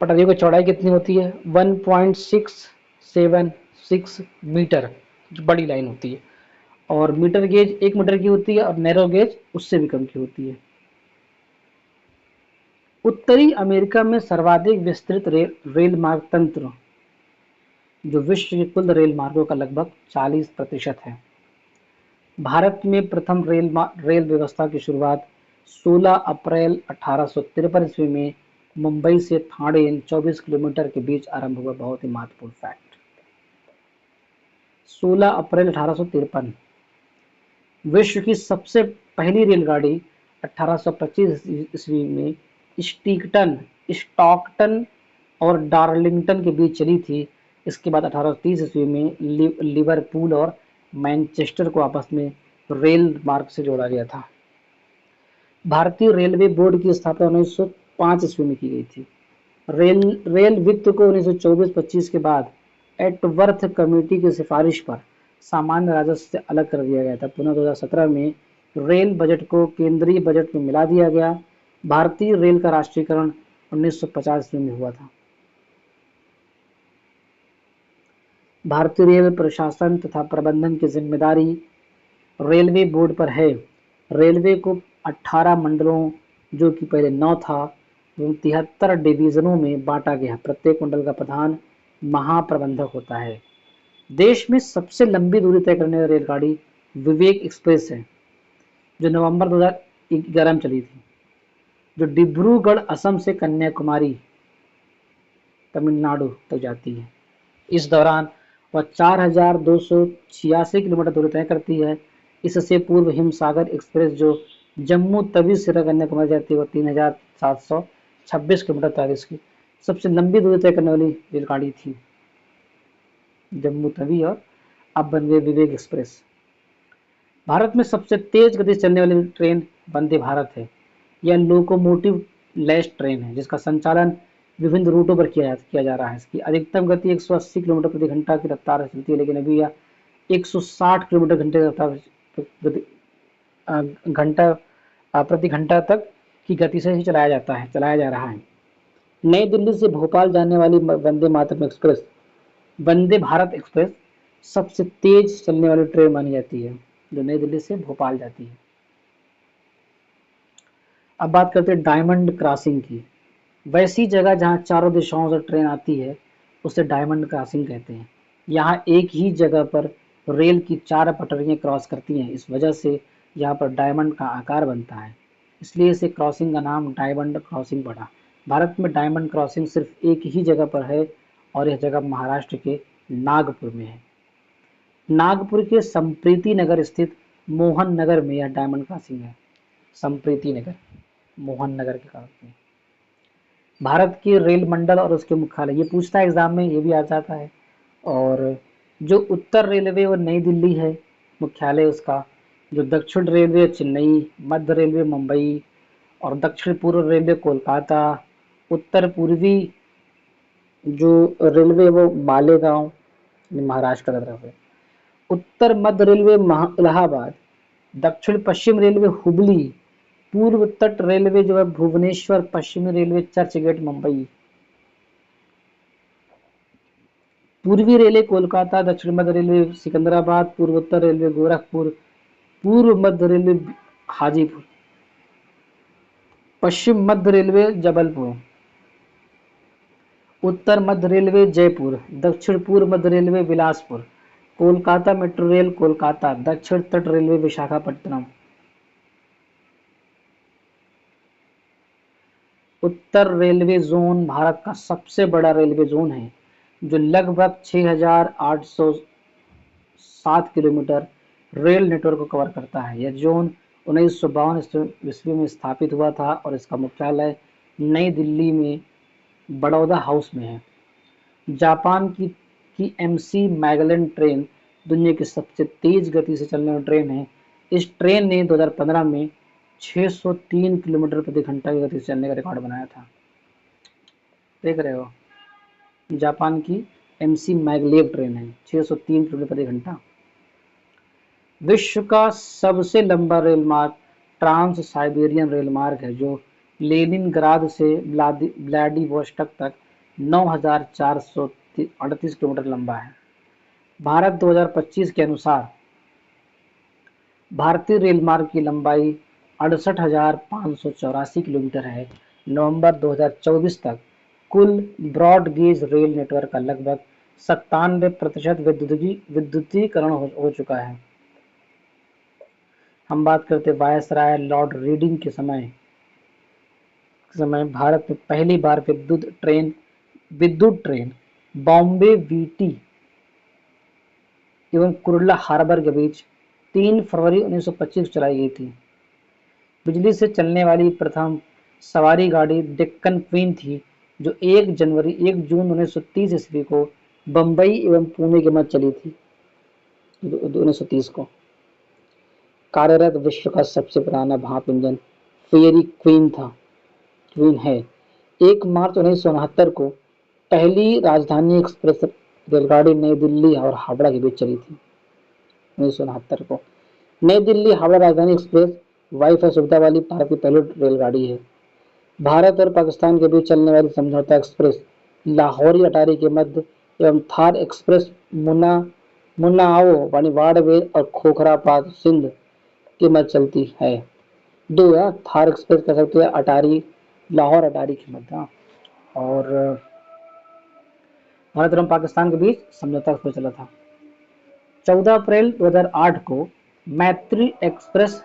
पटरियों की चौड़ाई कितनी होती है? 1.676 मीटर जो बड़ी लाइन होती है, और मीटर गेज 1 मीटर की होती है, और नैरो गेज उससे भी कम की होती है। उत्तरी अमेरिका में सर्वाधिक विस्तृत रेल मार्ग तंत्र, जो विश्व के कुल रेल मार्गों का लगभग 40% है। भारत में प्रथम रेल व्यवस्था की शुरुआत 16 अप्रैल 1853 ईस्वी में मुंबई से ठाणे 24 किलोमीटर के बीच आरंभ हुआ। बहुत ही महत्वपूर्ण फैक्ट। 16 अप्रैल 1853। विश्व की सबसे पहली रेलगाड़ी 1825 ईस्वी में स्टॉकटन और डार्लिंगटन के बीच चली थी। इसके बाद 1830 ईस्वी में लिवरपूल और मैनचेस्टर को आपस में रेल मार्ग से जोड़ा गया था। भारतीय रेलवे बोर्ड की स्थापना 1905 ईस्वी में की गई थी। रेल वित्त को 1924-25 के बाद एटवर्थ कमेटी की सिफारिश पर सामान्य राजस्व से अलग कर दिया गया था। पुनः 2017 में रेल बजट को केंद्रीय बजट में मिला दिया गया। भारतीय रेल का राष्ट्रीयकरण 1950 में हुआ था। भारतीय रेल प्रशासन तथा प्रबंधन की जिम्मेदारी रेलवे बोर्ड पर है। रेलवे को 18 मंडलों, जो कि पहले 9 था, 73 डिवीजनों में बांटा गया। प्रत्येक मंडल का प्रधान महाप्रबंधक होता है। देश में सबसे लंबी दूरी तय करने वाली रेलगाड़ी विवेक एक्सप्रेस है, जो नवंबर 2011 में चली थी, जो डिब्रूगढ़ असम से कन्याकुमारी तमिलनाडु तक जाती है। इस दौरान वह 4286 किलोमीटर दूरी तय करती है। इससे पूर्व हिमसागर एक्सप्रेस, जो जम्मू तवी से कन्याकुमारी जाती है, वह 3726 किलोमीटर तक इसकी सबसे लंबी दूरी तय करने वाली रेलगाड़ी थी। जम्मू तवी, और अब बन गई विवेक एक्सप्रेस। भारत में सबसे तेज गति से चलने वाली ट्रेन वंदे भारत है। यह लोकोमोटिव लैस ट्रेन है, जिसका संचालन विभिन्न रूटों पर किया जा रहा है। इसकी अधिकतम गति 180 किलोमीटर प्रति घंटा की रफ्तार से चलती है, लेकिन अभी यह 160 किलोमीटर घंटे की रफ्तार प्रति घंटा तक की गति से ही चलाया जा रहा है। नई दिल्ली से भोपाल जाने वाली वंदे भारत एक्सप्रेस सबसे तेज चलने वाली ट्रेन मानी जाती है, जो नई दिल्ली से भोपाल जाती है। अब बात करते हैं डायमंड क्रॉसिंग की। वैसी जगह जहां चारों दिशाओं से ट्रेन आती है, उसे डायमंड क्रॉसिंग कहते हैं। यहाँ एक ही जगह पर रेल की 4 पटरियां क्रॉस करती हैं। इस वजह से यहाँ पर डायमंड का आकार बनता है, इसलिए इसे क्रॉसिंग का नाम डायमंड क्रॉसिंग पड़ा। भारत में डायमंड क्रॉसिंग सिर्फ एक ही जगह पर है, और यह जगह महाराष्ट्र के नागपुर में है। नागपुर के संप्रीति नगर स्थित मोहन नगर में यह डायमंड क्रॉसिंग है। संप्रीति नगर, मोहन नगर के कारण में। भारत के रेल मंडल और उसके मुख्यालय, ये पूछता है एग्जाम में, ये भी आ जाता है। और जो उत्तर रेलवे वो नई दिल्ली है मुख्यालय उसका, जो दक्षिण रेलवे चेन्नई, मध्य रेलवे मुंबई, और दक्षिण पूर्व रेलवे कोलकाता, उत्तर पूर्वी जो रेलवे वो मालेगांव महाराष्ट्र की तरफ है, उत्तर मध्य रेलवे इलाहाबाद, दक्षिण पश्चिम रेलवे हुबली, पूर्व तट रेलवे जो है भुवनेश्वर, पश्चिमी रेलवे चर्च गेट मुंबई, पूर्वी रेलवे कोलकाता, दक्षिण मध्य रेलवे सिकंदराबाद, पूर्वोत्तर रेलवे गोरखपुर, पूर्व मध्य रेलवे हाजीपुर, पश्चिम मध्य रेलवे जबलपुर, उत्तर मध्य रेलवे जयपुर, दक्षिण पूर्व मध्य railway Bilaspur, Kolkata metro rail Kolkata, दक्षिण तट रेलवे विशाखापट्टनम। उत्तर रेलवे जोन भारत का सबसे बड़ा रेलवे जोन है, जो लगभग 6807 किलोमीटर रेल नेटवर्क को कवर करता है। यह जोन 1952 ईस्वी में स्थापित हुआ था, और इसका मुख्यालय नई दिल्ली में बड़ौदा हाउस में है। जापान की MC मैगलेन ट्रेन दुनिया की सबसे तेज गति से चलने वाली ट्रेन है। इस ट्रेन ने 2015 में 603 किलोमीटर प्रति घंटा की गति से चलने का रिकॉर्ड बनाया था। देख रहे हो, जापान की एमसी मैगलेव ट्रेन है, 603 किलोमीटर प्रति घंटा। विश्व का सबसे लंबा रेल मार्ग ट्रांस साइबेरियन रेल मार्ग है, जो लेनिनग्राद से व्लादिवोस्टोक तक 9,438 किलोमीटर लंबा है। भारत 2025 के अनुसार भारतीय रेल मार्ग की लंबाई 68,584 किलोमीटर है। नवंबर 2024 तक कुल ब्रॉड गेज रेल नेटवर्क का लगभग 97% विद्युतीकरण हो चुका है। हम बात करते वायसराय लॉर्ड रीडिंग के समय भारत में पहली बार विद्युत ट्रेन बॉम्बे वीटी एवं कुर्ला हार्बर के बीच 3 फरवरी 1925 चलाई गई थी। बिजली से चलने वाली प्रथम सवारी गाड़ी डेक्कन क्वीन थी, जो 1 जून 1930 ईस्वी को बम्बई एवं पुणे के मध्य चली थी। 1930 को कार्यरत विश्व का सबसे पुराना भाप इंजन फेयरी क्वीन है। 1 मार्च 1969 को पहली राजधानी एक्सप्रेस रेलगाड़ी नई दिल्ली और हावड़ा के बीच चली थी। 1969 को नई दिल्ली हावड़ा राजधानी एक्सप्रेस वाईफाई सुविधा वाली भारत की पहली रेलगाड़ी है। भारत और पाकिस्तान के बीच चलने वाली समझौता एक्सप्रेस लाहौरी अटारी के मध्य एवं थार एक्सप्रेस मुन्नाओ वाणिवाड़वे और खोखरापात सिंध के मध्य चलती है। थार एक्सप्रेस कह सकते हैं अटारी लाहौर अटारी के मध्य। और भारत एवं पाकिस्तान के बीच समझौता एक्सप्रेस चला था। 14 अप्रैल 2008 को मैत्री एक्सप्रेस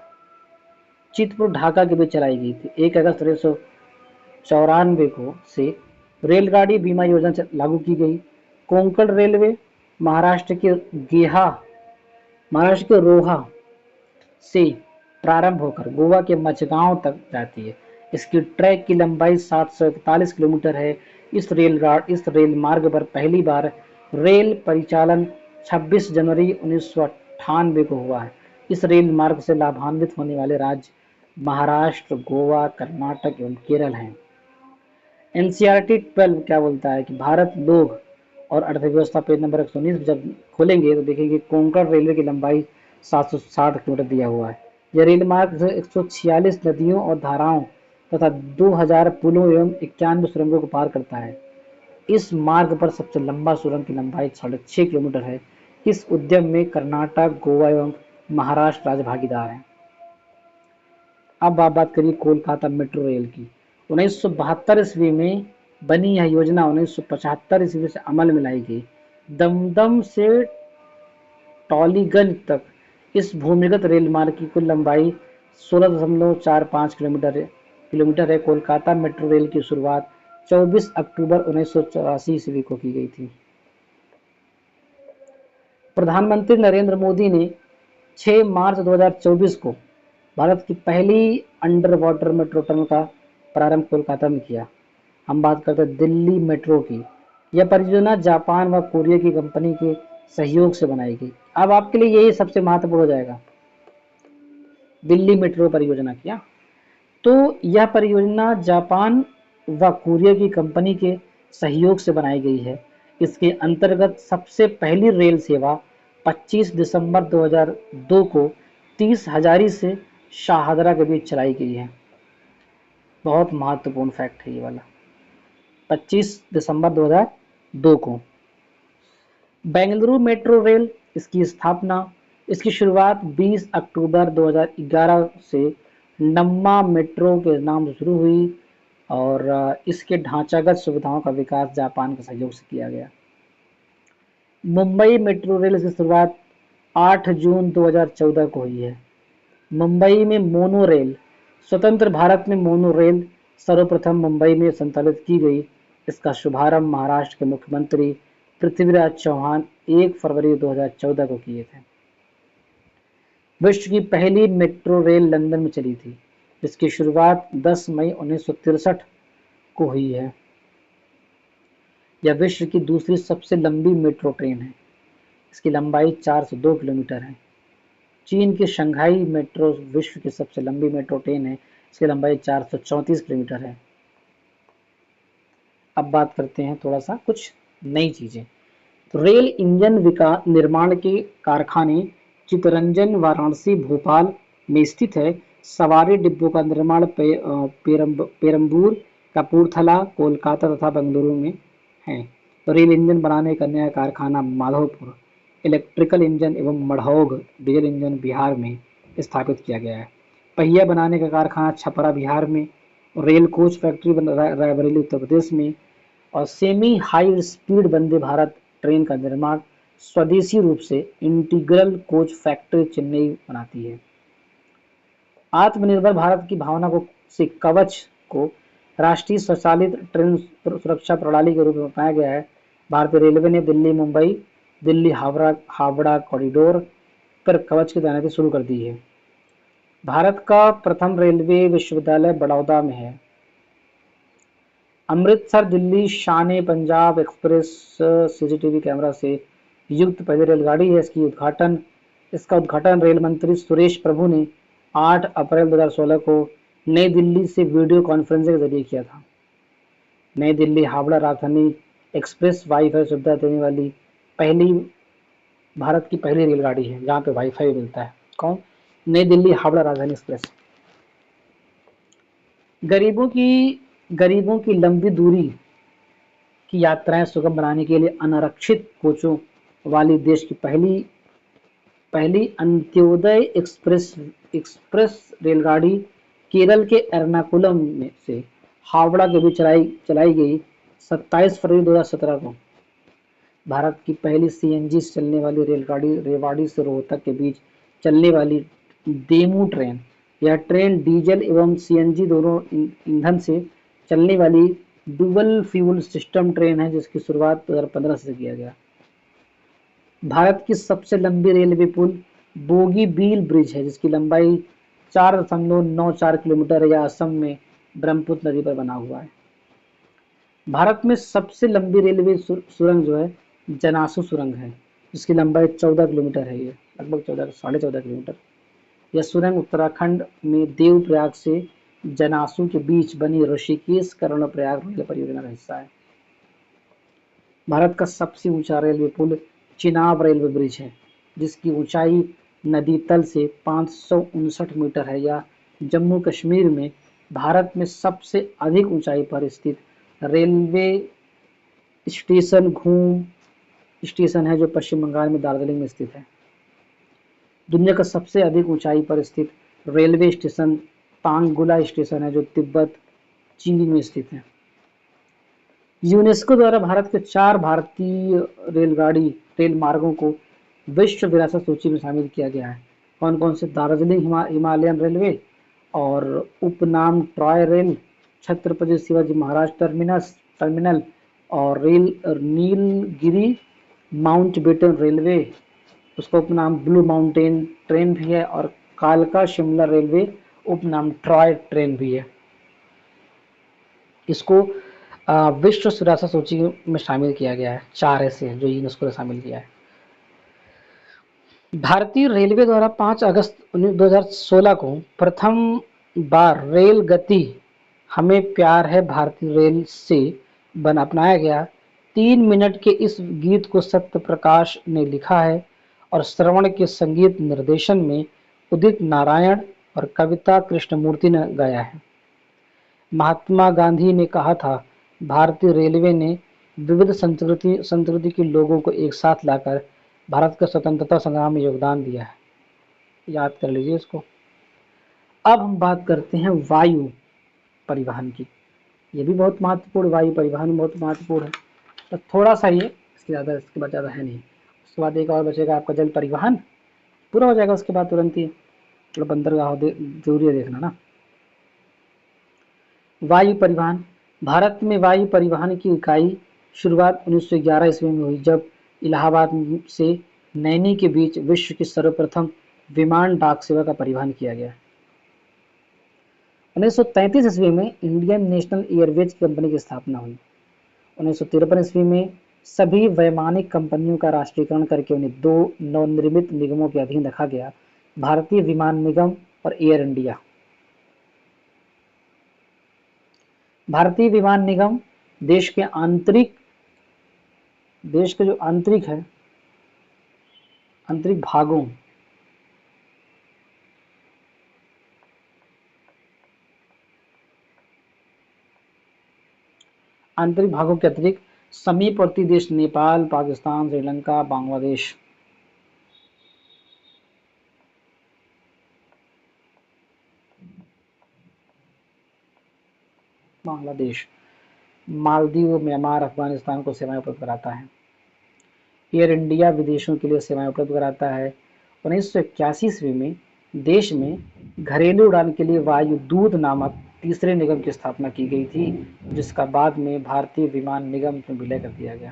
चितपुर ढाका के बीच चलाई गई थी। 1 अगस्त 1994 को से रेलगाड़ी बीमा योजना लागू की गई। कोंकण रेलवे महाराष्ट्र के रोहा से प्रारंभ होकर गोवा के मचगांव तक जाती है। इसकी ट्रैक की लंबाई 741 किलोमीटर है। इस रेल मार्ग पर पहली बार रेल परिचालन 26 जनवरी 1998 को हुआ है। इस रेल मार्ग से लाभान्वित होने वाले राज्य महाराष्ट्र, गोवा, कर्नाटक एवं केरल हैं। एनसीईआरटी 12 क्या बोलता है कि भारत लोग और अर्थव्यवस्था पेज नंबर 119 जब खोलेंगे तो देखेंगे कोंकण रेलवे की लंबाई 760 किलोमीटर दिया हुआ है। यह रेल मार्ग 146 नदियों और धाराओं तथा 2000 पुलों एवं 91 सुरंगों को पार करता है। इस मार्ग पर सबसे लंबा सुरंग की लंबाई 6.5 किलोमीटर है। इस उद्यम में कर्नाटक, गोवा एवं महाराष्ट्र राज्य भागीदार हैं। अब आप बात करिए कोलकाता मेट्रो रेल की। 1972 ईस्वी में बनी यह योजना 1975 ईस्वी से अमल में लाई गई। दमदम से टॉलीगंज तक इस भूमिगत रेल मार्ग की कुल लंबाई 16.45 किलोमीटर है। कोलकाता मेट्रो रेल की शुरुआत 24 अक्टूबर 1984 ईस्वी को की गई थी। प्रधानमंत्री नरेंद्र मोदी ने 6 मार्च 2024 को भारत की पहली अंडर वाटर मेट्रो टनल का प्रारंभ कोलकाता में किया। हम बात करते हैं दिल्ली मेट्रो की। यह परियोजना जापान व कोरिया की कंपनी के सहयोग से बनाई गई। अब आपके लिए यही सबसे महत्वपूर्ण हो जाएगा, दिल्ली मेट्रो परियोजना किया। तो यह परियोजना जापान व कोरिया की कंपनी के सहयोग से बनाई गई है। इसके अंतर्गत सबसे पहली रेल सेवा 25 दिसंबर 2002 को 30 हजारी से शाहदरा के बीच चलाई गई है। बहुत महत्वपूर्ण फैक्ट है ये वाला। 25 दिसंबर 2002 को बेंगलुरु मेट्रो रेल इसकी शुरुआत 20 अक्टूबर 2011 से नम्मा मेट्रो के नाम से शुरू हुई और इसके ढांचागत सुविधाओं का विकास जापान के सहयोग से किया गया। मुंबई मेट्रो रेल की शुरुआत 8 जून 2014 को हुई है। मुंबई में मोनो रेल स्वतंत्र भारत में मोनो रेल सर्वप्रथम मुंबई में संचालित की गई। इसका शुभारंभ महाराष्ट्र के मुख्यमंत्री पृथ्वीराज चौहान 1 फरवरी 2014 को किए थे। विश्व की पहली मेट्रो रेल लंदन में चली थी, जिसकी शुरुआत 10 मई 1963 को हुई है। यह विश्व की दूसरी सबसे लंबी मेट्रो ट्रेन है। इसकी लंबाई 402 किलोमीटर है। चीन की शंघाई मेट्रो विश्व की सबसे लंबी मेट्रो ट्रेन है। इसकी लंबाई 434 किलोमीटर है। अब बात करते हैं थोड़ा सा कुछ नई चीज़ें। तो रेल इंजन विकास निर्माण के कारखाने चितरंजन, वाराणसी, भोपाल में स्थित है। सवारी डिब्बों का निर्माण पेरम्बूर, कपूरथला, कोलकाता तथा बेंगलुरु में है। तो रेल इंजन बनाने का नया कारखाना माधोपुर, इलेक्ट्रिकल इंजन एवं मढ़ौग डीजल इंजन बिहार में स्थापित किया गया है। पहिया बनाने का कारखाना छपरा बिहार में, rail coach factory Raebareli Uttar Pradesh में, और semi high speed Vande Bharat train का निर्माण स्वदेशी रूप से इंटीग्रल कोच फैक्ट्री चेन्नई बनाती है। आत्मनिर्भर भारत की भावना को से कवच को राष्ट्रीय स्वचालित ट्रेन सुरक्षा प्रणाली के रूप में अपनाया गया है। भारतीय रेलवे ने दिल्ली मुंबई, दिल्ली हावड़ा हावड़ा कॉरिडोर पर कवच की तैनाती शुरू कर दी है। भारत का प्रथम रेलवे विश्वविद्यालय बड़ौदा में है। अमृतसर दिल्ली शान ए पंजाब एक्सप्रेस सीसीटीवी कैमरा से युक्त पहली रेलगाड़ी है। इसका उद्घाटन रेल मंत्री सुरेश प्रभु ने 8 अप्रैल 2016 को नई दिल्ली से वीडियो कॉन्फ्रेंसिंग के जरिए किया था। नई दिल्ली हावड़ा राजधानी एक्सप्रेस वाईफाई सुविधा देने वाली पहली भारत की पहली रेलगाड़ी है जहाँ पे वाईफाई मिलता है। कौन? नई दिल्ली हावड़ा राजधानी एक्सप्रेस। गरीबों की लंबी दूरी की यात्राएं सुगम बनाने के लिए अनारक्षित कोचों वाली देश की पहली अंत्योदय एक्सप्रेस रेलगाड़ी केरल के एर्नाकुलम में से हावड़ा के बीच चलाई गई 27 फरवरी 2017 को। भारत की पहली सीएनजी से चलने वाली रेलगाड़ी रेवाड़ी से रोहतक के बीच चलने वाली डेमू ट्रेन। यह ट्रेन डीजल एवं सीएनजी दोनों ईंधन से चलने वाली डुअल फ्यूल सिस्टम ट्रेन है जिसकी शुरुआत 2015 से किया गया। भारत की सबसे लंबी रेलवे पुल बोगीबील ब्रिज है जिसकी लंबाई 4.94 किलोमीटर है। यह असम में ब्रह्मपुत्र नदी पर बना हुआ है। भारत में सबसे लंबी रेलवे सुरंग जो है जनासू सुरंग है जिसकी लंबाई 14 किलोमीटर है। ये लगभग 14.5 किलोमीटर। यह सुरंग उत्तराखंड में देवप्रयाग से जनासू के बीच बनी ऋषिकेश कर्णप्रयाग रेल परियोजना का हिस्सा है। भारत का सबसे ऊंचा रेलवे पुल चिनाब रेलवे ब्रिज है जिसकी ऊंचाई नदी तल से 559 मीटर है। यह जम्मू कश्मीर में भारत में सबसे अधिक ऊंचाई पर स्थित रेलवे स्टेशन घूम स्टेशन है जो पश्चिम बंगाल में दार्जिलिंग में स्थित है। दुनिया का सबसे अधिक ऊंचाई पर स्थित रेलवे स्टेशन पांगगुला स्टेशन है जो तिब्बत चीन में स्थित है। यूनेस्को द्वारा भारत के 4 भारतीय रेल मार्गों को विश्व विरासत सूची में शामिल किया गया है। कौन कौन से? दार्जिलिंग हिमालयन रेलवे और उपनाम Troy rail, Chhatrapati Shivaji Maharaj terminal और नीलगिरी माउंटबेटन रेलवे, उसका उपनाम ब्लू माउंटेन ट्रेन भी है, और कालका शिमला रेलवे उपनाम ट्रॉय ट्रेन भी है। इसको विश्व विरासत सूची में शामिल किया गया है। 4 ऐसे हैं जो यूनेस्को ने शामिल किया है। भारतीय रेलवे द्वारा 5 अगस्त 2016 को प्रथम बार रेल गति हमें प्यार है भारतीय रेल से अपनाया गया। 3 मिनट के इस गीत को सत्य प्रकाश ने लिखा है और श्रवण के संगीत निर्देशन में उदित नारायण और कविता कृष्णमूर्ति ने गाया है। महात्मा गांधी ने कहा था, भारतीय रेलवे ने विविध संस्कृति के लोगों को एक साथ लाकर भारत के स्वतंत्रता संग्राम में योगदान दिया है। याद कर लीजिए इसको। अब हम बात करते हैं वायु परिवहन की। ये भी बहुत महत्वपूर्ण, वायु परिवहन बहुत महत्वपूर्ण है। तो थोड़ा सा ये इसके बाद ज़्यादा है नहीं। उसके बाद एक और बचेगा आपका जल परिवहन, पूरा हो जाएगा उसके बाद तुरंत ही। थोड़ा बंदरगाह जरूरी है देखना ना। वायु परिवहन। भारत में वायु परिवहन की इकाई शुरुआत 1911 ईस्वी में हुई जब इलाहाबाद से नैनी के बीच विश्व की सर्वप्रथम विमान डाक सेवा का परिवहन किया गया। 1933 ईस्वी में इंडियन नेशनल एयरवेज कंपनी की स्थापना हुई। 1953 ईस्वी में सभी वैमानिक कंपनियों का राष्ट्रीयकरण करके उन्हें 2 नवनिर्मित निगमों के अधीन रखा गया, भारतीय विमान निगम और एयर इंडिया। भारतीय विमान निगम देश के आंतरिक, देश के जो आंतरिक है, आंतरिक भागों, आंतरिक भागों के अतिरिक्त समीपवर्ती देश नेपाल, पाकिस्तान, श्रीलंका, बांग्लादेश, बांग्लादेश, मालदीव, म्यांमार, अफगानिस्तान को सेवाएं उपलब्ध कराता है। एयर इंडिया विदेशों के लिए सेवाएं उपलब्ध कराता है। 1981 ईस्वी में देश में घरेलू उड़ान के लिए वायुदूत नामक तीसरे निगम की स्थापना की गई थी, जिसका बाद में भारतीय विमान निगम में विलय कर दिया गया।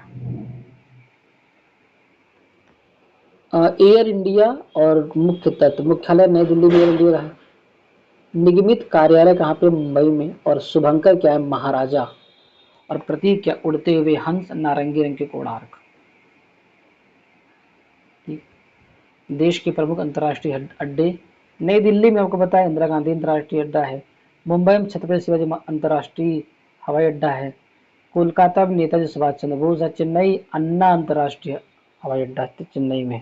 एयर इंडिया और मुख्य तत्व, मुख्यालय नई दिल्ली में एयर इंडिया है, निगमित कार्यालय कहाँ पे, मुंबई में, और शुभंकर क्या है, महाराजा, और प्रतीक क्या, उड़ते हुए हंस, नारंगी रंग के कोणार्क। देश के प्रमुख अंतर्राष्ट्रीय अड्डे, नई दिल्ली में आपको पता है इंदिरा गांधी अंतर्राष्ट्रीय अड्डा है, मुंबई में छत्रपति शिवाजी अंतर्राष्ट्रीय हवाई अड्डा है, कोलकाता में नेताजी सुभाष चंद्र बोस है, चेन्नई अन्ना अंतर्राष्ट्रीय हवाई अड्डा है चेन्नई में,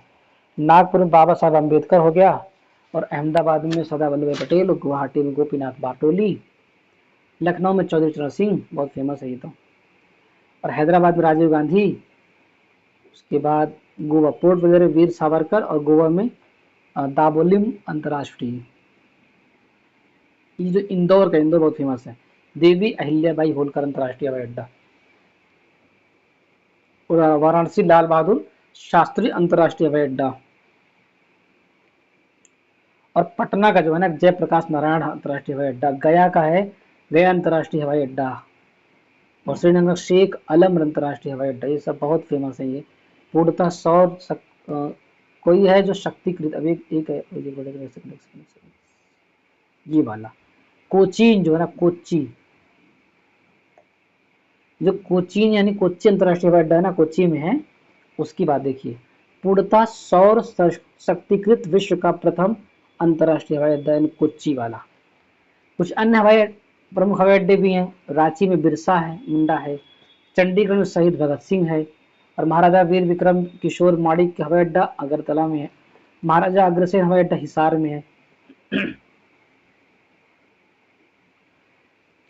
नागपुर में बाबा साहब अम्बेडकर हो गया, और अहमदाबाद में सरदार वल्लभ भाई पटेल, और गुवाहाटी में गोपीनाथ बारडोली, लखनऊ में चौधरी चरण सिंह, बहुत फेमस है ये तो, और हैदराबाद में राजीव गांधी, उसके बाद गोवा पोर्ट वगैरह वीर सावरकर, और गोवा में दाबोलिम अंतर्राष्ट्रीय। ये जो इंदौर का, इंदौर बहुत फेमस है, देवी अहिल्याबाई होलकर अंतर्राष्ट्रीय हवाई अड्डा, और वाराणसी लाल बहादुर शास्त्री अंतर्राष्ट्रीय हवाई अड्डा, और पटना का जो है ना जयप्रकाश नारायण अंतर्राष्ट्रीय हवाई अड्डा, गया का है गया अंतर्राष्ट्रीय हवाई अड्डा, और श्रीनगर शेख अलम अंतर्राष्ट्रीय हवाई अड्डा। ये सब बहुत फेमस है। ये पूर्णतः सौर कोई है जो शक्तिकृत, अब एक है ये वाला कोचीन जो है ना, कोच्चि, जो कोचीन यानी कोच्चि अंतर्राष्ट्रीय हवाई अड्डा है ना, कोच्चि में है, उसकी बात देखिए। पूर्णतः सौर शक्तिकृत विश्व का प्रथम अंतर्राष्ट्रीय हवाई अड्डा यानी कोच्चि वाला। कुछ अन्य प्रमुख हवाई अड्डे भी हैं, रांची में बिरसा है मुंडा है, चंडीगढ़ में शहीद भगत सिंह है, और महाराजा वीर विक्रम किशोर माणिक हवाई अड्डा अगरतला में है, महाराजा अग्रसेन हवाई अड्डा हिसार में है।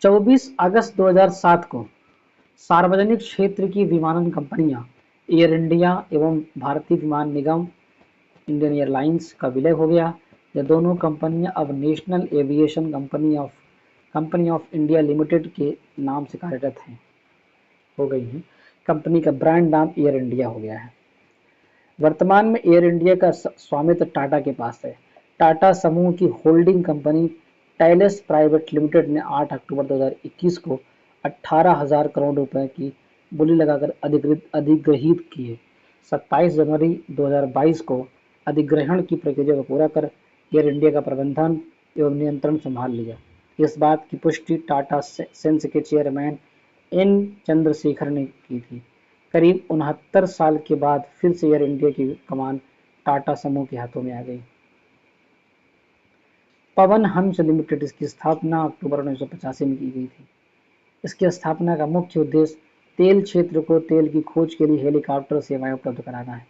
24 अगस्त 2007 को सार्वजनिक क्षेत्र की विमानन कंपनियां एयर इंडिया एवं भारतीय विमान निगम इंडियन एयरलाइंस का विलय हो गया। यह दोनों कंपनियां अब national aviation company of India limited के नाम से कार्यरत हैं, हो गई हैं। कंपनी का ब्रांड नाम एयर इंडिया हो गया है। वर्तमान में एयर इंडिया का स्वामित्व टाटा के पास है। टाटा समूह की holding company tiles private limited ने 8 अक्टूबर 2021 को 18,000 करोड़ रुपए की बोली लगाकर अधिग्रहित किए। 27 जनवरी 2022 को अधिग्रहण की प्रक्रिया को पूरा कर एयर इंडिया का प्रबंधन एवं नियंत्रण संभाल लिया। इस बात की पुष्टि टाटा सेंस के चेयरमैन एन चंद्रशेखर ने की थी। करीब 69 साल के बाद फिर से एयर इंडिया की कमान टाटा समूह के हाथों में आ गई। पवन हंस लिमिटेड, इसकी स्थापना अक्टूबर 1985 में की गई थी। इसकी स्थापना का मुख्य उद्देश्य तेल क्षेत्र को तेल की खोज के लिए हेलीकॉप्टर सेवाएं उपलब्ध कराना है।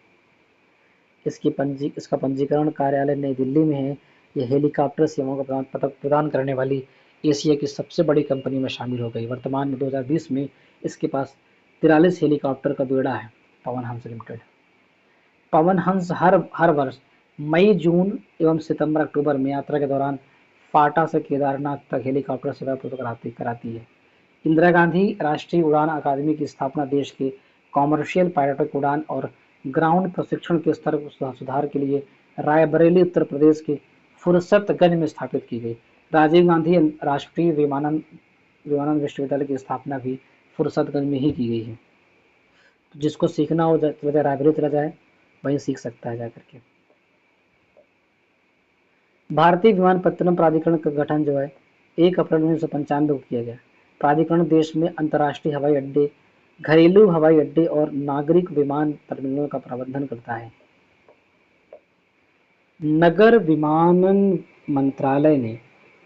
इसका पंजीकरण कार्यालय नई दिल्ली में है। यह हेलीकॉप्टर सेवाओं का प्रदान करने वाली एशिया की सबसे बड़ी कंपनी में शामिल हो गई। वर्तमान में 2020 में इसके पास 43 हेलीकॉप्टर का बेड़ा है। पवन हंस लिमिटेड। पवन हंस हर वर्ष मई, जून एवं सितंबर, अक्टूबर में यात्रा के दौरान फाटा से केदारनाथ तक हेलीकॉप्टर सेवा उपलब्ध कराती है। इंदिरा गांधी राष्ट्रीय उड़ान अकादमी की स्थापना देश के कॉमर्शियल पायलटों की उड़ान और ग्राउंड प्रशिक्षण के स्तर को सुधार के लिए रायबरेली, उत्तर प्रदेश के फुरसतगंज में स्थापित की गई। राजीव गांधी राष्ट्रीय विमानन विश्वविद्यालय की स्थापना भी फुरसतगंज में ही की गई है। जिसको सीखना हो रायबरेली चला जाए, वहीं सीख सकता है जाकर के। भारतीय विमानपत्तनम प्राधिकरण का गठन जो है 1 अप्रैल 1995 को किया गया। प्राधिकरण देश में अंतर्राष्ट्रीय हवाई अड्डे, घरेलू हवाई अड्डे और नागरिक विमान टर्मिनलों का प्रबंधन करता है। नगर विमानन मंत्रालय ने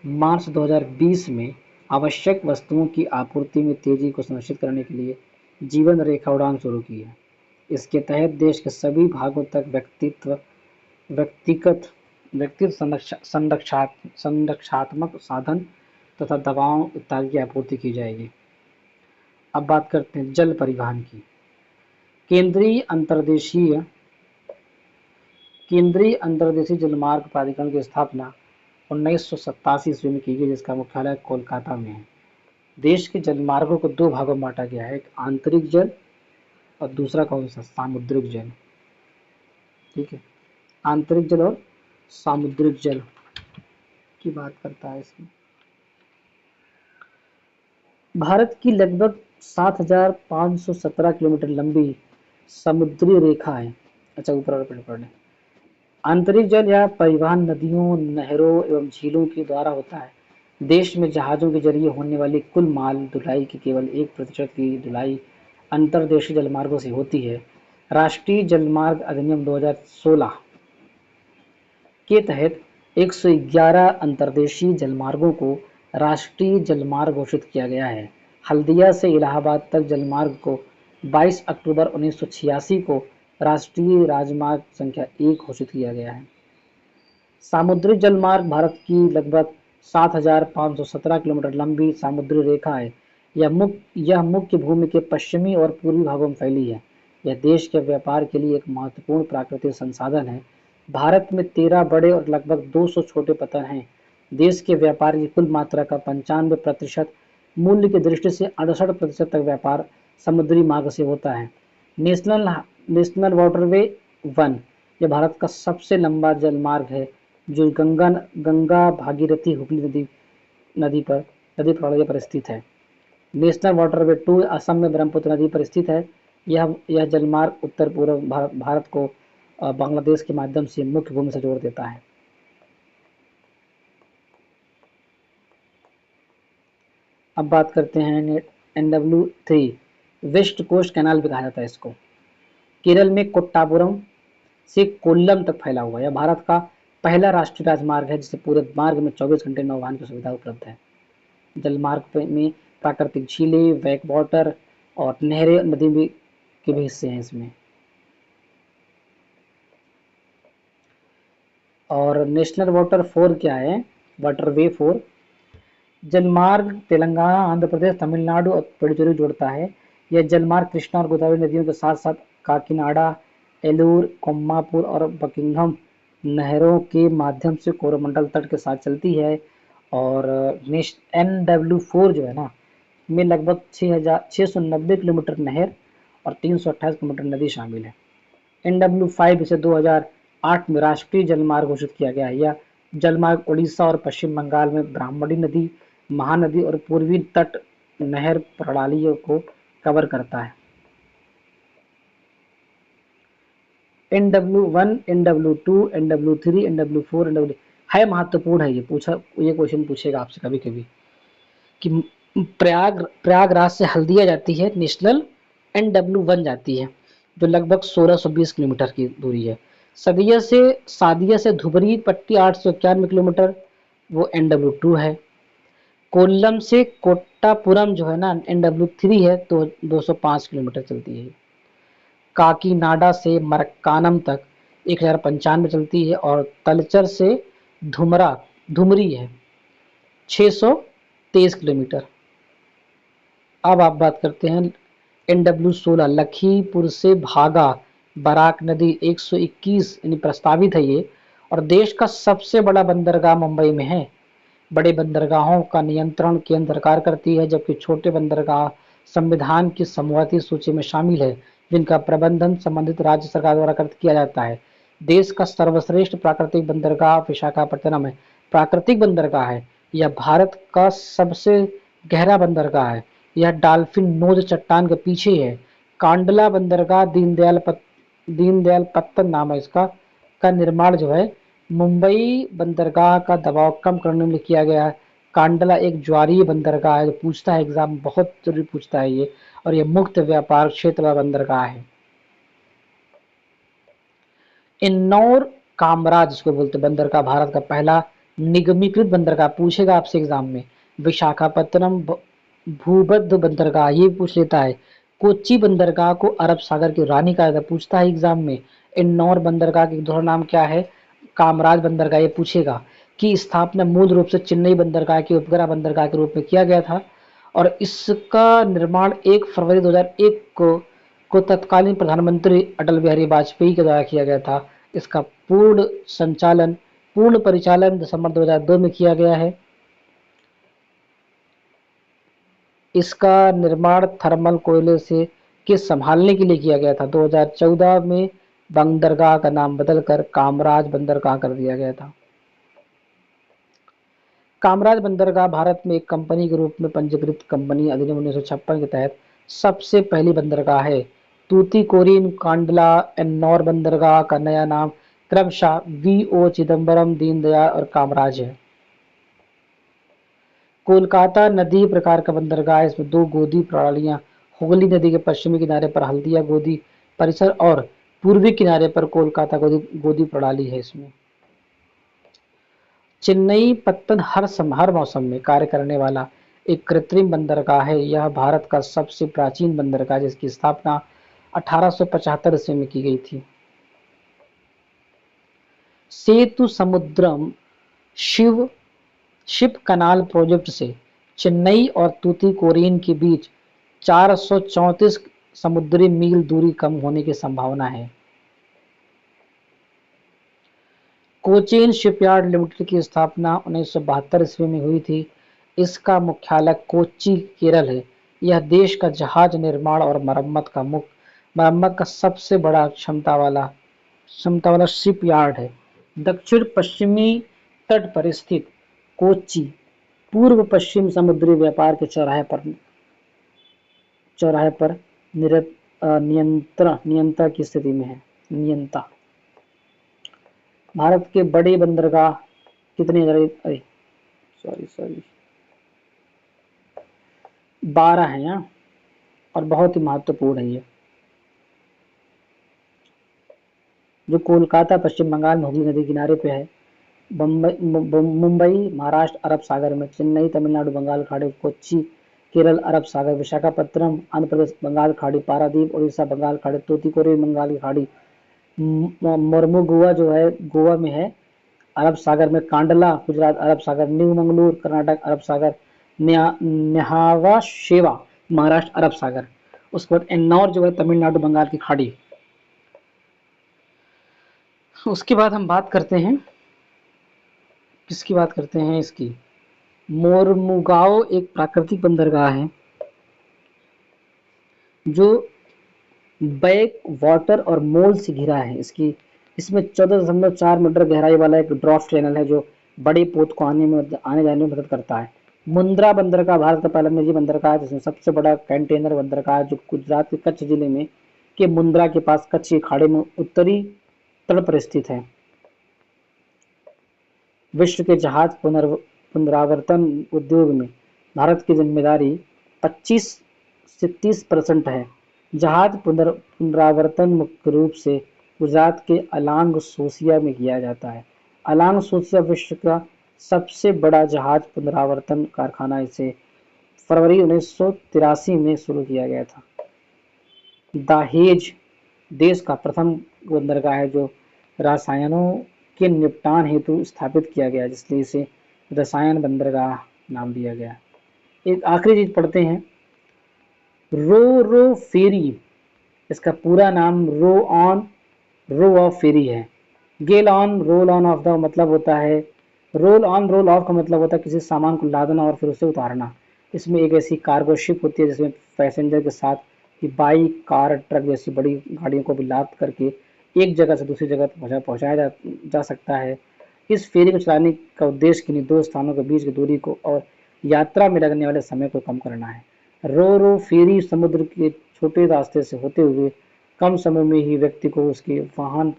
मार्च 2020 में आवश्यक वस्तुओं की आपूर्ति में तेजी को सुनिश्चित करने के लिए जीवन रेखा उड़ान शुरू की है। इसके तहत देश के सभी भागों तक व्यक्तिगत व्यक्तिगत संरक्षात्मक साधन तथा दवाओं इत्यादि की आपूर्ति की जाएगी। अब बात करते हैं जल परिवहन की। केंद्रीय अंतर्देशीय जलमार्ग प्राधिकरण की स्थापना 1987 ईस्वी में की गई, जिसका मुख्यालय कोलकाता में है। देश के जलमार्गों को दो भागों में बांटा गया है, एक आंतरिक जल और दूसरा कौन सा, सामुद्रिक जल। ठीक है, आंतरिक जल और सामुद्रिक जल की बात करता है इसमें। भारत की लगभग 7,517 किलोमीटर लंबी समुद्री रेखा है। अच्छा, ऊपर पढ़ने। आंतरिक जल या परिवहन नदियों, नहरों एवं झीलों के द्वारा होता है। देश में जहाजों के जरिए होने वाली कुल माल ढुलाई की केवल 1% की ढुलाई अंतर्देशीय जलमार्गों से होती है। राष्ट्रीय जलमार्ग अधिनियम 2016 के तहत 111 अंतर्देशीय जलमार्गों को राष्ट्रीय जलमार्ग घोषित किया गया है। हल्दिया से इलाहाबाद तक जलमार्ग को 22 अक्टूबर 1986 को राष्ट्रीय राजमार्ग संख्या 1 घोषित किया गया है। सामुद्रिक जलमार्ग भारत की लगभग 7,517 किलोमीटर लंबी समुद्री रेखा है। यह मुख्य भूमि के पश्चिमी और पूर्वी भागों में फैली है। यह देश के व्यापार के लिए एक महत्वपूर्ण प्राकृतिक संसाधन है। भारत में 13 बड़े और लगभग 200 छोटे पत्थर हैं। देश के व्यापार की कुल मात्रा का 95%, मूल्य की दृष्टि से 68% तक व्यापार समुद्री मार्ग से होता है। नेशनल वाटरवे 1 यह भारत का सबसे लंबा जलमार्ग है, जो गंगा भागीरथी हुगली नदी प्रणाली पर स्थित है। नेशनल वाटरवे 2 असम में ब्रह्मपुत्र नदी पर स्थित है। यह जलमार्ग उत्तर पूर्व भारत को बांग्लादेश के माध्यम से मुख्य भूमि से जोड़ देता है। अब बात करते हैं NW3 वेस्ट कोस्ट कैनाल भी कहा जाता है इसको। केरल में कोट्टापुरम से कोल्लम तक फैला हुआ है। यह भारत का पहला राष्ट्रीय राजमार्ग है, जिससे पूरे मार्ग में 24 घंटे नौवहन की सुविधा उपलब्ध है। जलमार्ग में प्राकृतिक झीलें, बैक वाटर और नहरें, नदी के भी हिस्से हैं इसमें। और नेशनल वाटर 4 क्या है, वाटरवे 4 जलमार्ग तेलंगाना, आंध्र प्रदेश, तमिलनाडु और पुडुचेरी जोड़ता है। यह जलमार्ग कृष्णा और गोदावरी नदियों के साथ साथ काकीनाडा, एलूर, कोम्मापुर और बकिंघम नहरों के माध्यम से कोरोमंडल तट के साथ चलती है। और NW4 जो है ना, में लगभग 690 किलोमीटर नहर और 328 किलोमीटर नदी शामिल है। NW5 इसे 2008 में राष्ट्रीय जलमार्ग घोषित किया गया है। यह जलमार्ग उड़ीसा और पश्चिम बंगाल में ब्राह्मणी नदी, महानदी और पूर्वी तट नहर प्रणालियों को कवर करता है। NW1, NW2, NW3, NW4, NW है महत्वपूर्ण है। ये क्वेश्चन पूछेगा आपसे कभी कभी कि प्रयागराज से हल्दिया जाती है नेशनल, NW1 जाती है जो लगभग 1620 किलोमीटर की दूरी है। सादिया से धुबरी पट्टी 891 किलोमीटर, वो NW2 है। कोल्लम से कोट्टापुरम जो है ना, NW3 है, तो 205 किलोमीटर चलती है। काकीनाडा से मरक्कानम तक 1095 चलती है। और तलचर से धुमरी है 623 किलोमीटर। अब आप बात करते हैं NW16 लखीमपुर से भागा बराक नदी 121 यानी प्रस्तावित है ये, और देश का सबसे बड़ा बंदरगाह मुंबई में है। बड़े बंदरगाहों का नियंत्रण केंद्र सरकार करती है, जबकि छोटे बंदरगाह संविधान की समवर्ती सूची में शामिल है, जिनका प्रबंधन संबंधित राज्य सरकार द्वारा किया जाता है। देश का सर्वश्रेष्ठ प्राकृतिक बंदरगाह विशाखापट्टनम है। प्राकृतिक बंदरगाह है, यह भारत का सबसे गहरा बंदरगाह है। यह डॉल्फिन नोज चट्टान के पीछे है। कांडला बंदरगाह दीनदयाल पत्तन नाम है इसका, का निर्माण जो है मुंबई बंदरगाह का दबाव कम करने में किया गया है। कांडला एक ज्वारीय बंदरगाह है, जो पूछता है एग्जाम बहुत जरूरी पूछता है ये, और ये मुक्त व्यापार क्षेत्र का बंदरगाह है। इन्नौर कामराज जिसको बोलते बंदरगाह भारत का पहला निगमीकृत बंदरगाह, पूछेगा आपसे एग्जाम में। विशाखापत्तनम भूमध्य बंदरगाह ये पूछ लेता है। कोच्चि बंदरगाह को अरब सागर की रानी कहा जाता है, पूछता है एग्जाम में। इन्नौर बंदरगाह के दूसरा नाम क्या है? कामराज बंदरगाह, ये पूछेगा। की स्थापना मूल रूप से चेन्नई बंदरगाह के उपग्रह बंदरगाह के रूप में किया गया था और इसका निर्माण 1 फरवरी 2001 को तत्कालीन प्रधानमंत्री अटल बिहारी वाजपेयी के द्वारा किया गया था। इसका पूर्ण परिचालन दिसंबर 2002 में किया गया है। इसका निर्माण थर्मल कोयले से के संभालने के लिए किया गया था। 2014 में बंदरगाह का नाम बदलकर कामराज बंदरगाह कर दिया गया था। कामराज बंदरगाह भारत में एक कंपनी के रूप में पंजीकृत कंपनी अधिनियम 1956 के तहत सबसे पहली बंदरगाह है। तूतीकोरिन, कांडला, एन्नौर बंदरगाह का नया नाम क्रमशः वीओ चिदम्बरम, दीनदयाल और कामराज है। कोलकाता नदी प्रकार का बंदरगाह, इसमें 2 गोदी प्रणालियां, हुगली नदी के पश्चिमी किनारे पर हल्दिया गोदी परिसर और पूर्वी किनारे पर कोलकाता गोदी प्रणाली है। इसमें चेन्नई पत्तन हर मौसम में कार्य करने वाला एक कृत्रिम बंदरगाह है। यह भारत का सबसे प्राचीन बंदरगाह जिसकी स्थापना 1875 ईस्वी में की गई थी। सेतु समुद्रम शिप कनाल प्रोजेक्ट से चेन्नई और तूतीकोरिन के बीच 434 समुद्री मील दूरी कम होने की संभावना है। कोचीन शिपयार्ड लिमिटेड की स्थापना 1972 ईस्वी में हुई थी। इसका मुख्यालय कोच्चि, केरल है। यह देश का जहाज निर्माण और मरम्मत का सबसे बड़ा क्षमता वाला शिपयार्ड है। दक्षिण पश्चिमी तट पर स्थित कोच्चि पूर्व पश्चिम समुद्री व्यापार के चौराहे पर नियंत्रण की स्थिति में है। नियंता भारत के बड़े बंदरगाह कितने? सॉरी 12 हैं यहाँ और बहुत ही महत्वपूर्ण है ये। जो कोलकाता पश्चिम बंगाल में हुगली नदी किनारे पे है, मुंबई महाराष्ट्र अरब सागर में, चेन्नई तमिलनाडु बंगाल खाड़ी, कोच्चि केरल अरब सागर, विशाखापत्तनम आंध्र प्रदेश बंगाल खाड़ी, पारादीप उड़ीसा बंगाल खाड़ी, तूतीकोरिन बंगाल की खाड़ी, मोरमुगुआ जो है गोवा में है अरब सागर में, कांडला गुजरात अरब सागर, न्यू मंगलूर कर्नाटक अरब सागर, न्यावा शेवा महाराष्ट्र अरब सागर। उसके बाद एन्नौर जो है तमिलनाडु बंगाल की खाड़ी। उसके बाद हम बात करते हैं इसकी। मोरमुगाओ एक प्राकृतिक बंदरगाह है जो बैक वाटर और मोल से घिरा है। इसमें 14.4 मीटर गहराई वाला एक ड्रॉफ्ट चैनल है जो बड़े पोत को आने जाने में मदद करता है। मुंद्रा बंदरगाह भारत का पहला निजी बंदरगाह है जिसमें सबसे बड़ा कंटेनर बंदरगाह जो गुजरात के कच्छ जिले में के मुंद्रा के पास कच्छ के खाड़ी में उत्तरी तट पर स्थित है। विश्व के जहाज पुनरावर्तन उद्योग में भारत की जिम्मेदारी 25 से 30% है। जहाज पुनरावर्तन मुख्य रूप से गुजरात के अलांग सोसिया में किया जाता है। अलांग सोसिया विश्व का सबसे बड़ा जहाज पुनरावर्तन कारखाना, इसे फरवरी 1983 में शुरू किया गया था। दहेज देश का प्रथम बंदरगाह है जो रसायनों के निपटान हेतु स्थापित किया गया जिसलिए इसे रसायन बंदरगाह नाम दिया गया। एक आखिरी चीज पढ़ते हैं, रो फेरी, इसका पूरा नाम रो ऑफ फेरी है। गेल ऑन रोल ऑन ऑफ का मतलब होता है, रोल ऑन रोल ऑफ का मतलब होता है किसी सामान को लादना और फिर उसे उतारना। इसमें एक ऐसी कार्गो शिप होती है जिसमें पैसेंजर के साथ कि बाइक, कार, ट्रक जैसी बड़ी गाड़ियों को भी लाद करके एक जगह से दूसरी जगह पहुंचाया जा सकता है। इस फेरी को चलाने का उद्देश्य किन्हीं दो स्थानों के बीच की दूरी को और यात्रा में लगने वाले समय को कम करना है। रो फेरी समुद्र के छोटे रास्ते से होते हुए कम समय में ही व्यक्ति को उसके वाहन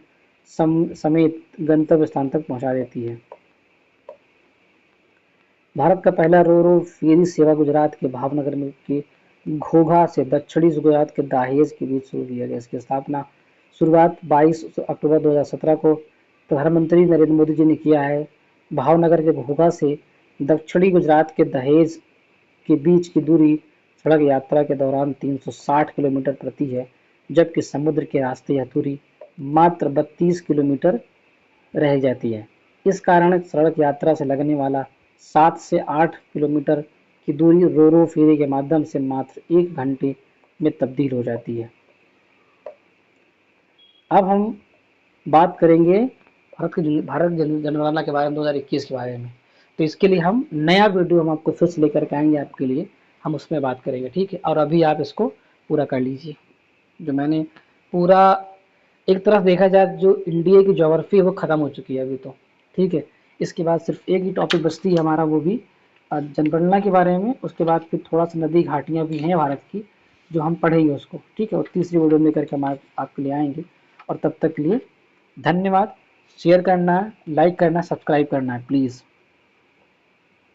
समेत गंतव्य स्थान तक पहुंचा देती है। भारत का पहला रो फेरी सेवा गुजरात के भावनगर में के घोघा से दक्षिणी गुजरात के दाहेज के बीच शुरू किया गया। इसकी शुरुआत 22 अक्टूबर 2017 को प्रधानमंत्री नरेंद्र मोदी जी ने किया है। भावनगर के घोघा से दक्षिणी गुजरात के दहेज के बीच की दूरी सड़क यात्रा के दौरान 360 किलोमीटर प्रति है, जबकि समुद्र के रास्ते यह दूरी मात्र 32 किलोमीटर रह जाती है। इस कारण सड़क यात्रा से लगने वाला 7 से 8 किलोमीटर की दूरी रो फेरी के माध्यम से मात्र 1 घंटे में तब्दील हो जाती है। अब हम बात करेंगे भारत जनगणना के बारे में 2021 के बारे में। तो इसके लिए हम नया वीडियो हम आपको फिर से लेकर के आएंगे आपके लिए, हम उसमें बात करेंगे, ठीक है। और अभी आप इसको पूरा कर लीजिए। जो मैंने पूरा एक तरफ देखा जाए जो इंडिया की ज्योग्राफी है वो ख़त्म हो चुकी है अभी तो, ठीक है। इसके बाद सिर्फ एक ही टॉपिक बचती है हमारा, वो भी जनगणना के बारे में। उसके बाद फिर थोड़ा सा नदी घाटियाँ भी हैं भारत की जो हम पढ़ेंगे उसको, ठीक है। और तीसरी वीडियो में करके हम आपके लिए आएंगे। और तब तक के लिए धन्यवाद। शेयर करना है, लाइक करना है, सब्सक्राइब करना है प्लीज़।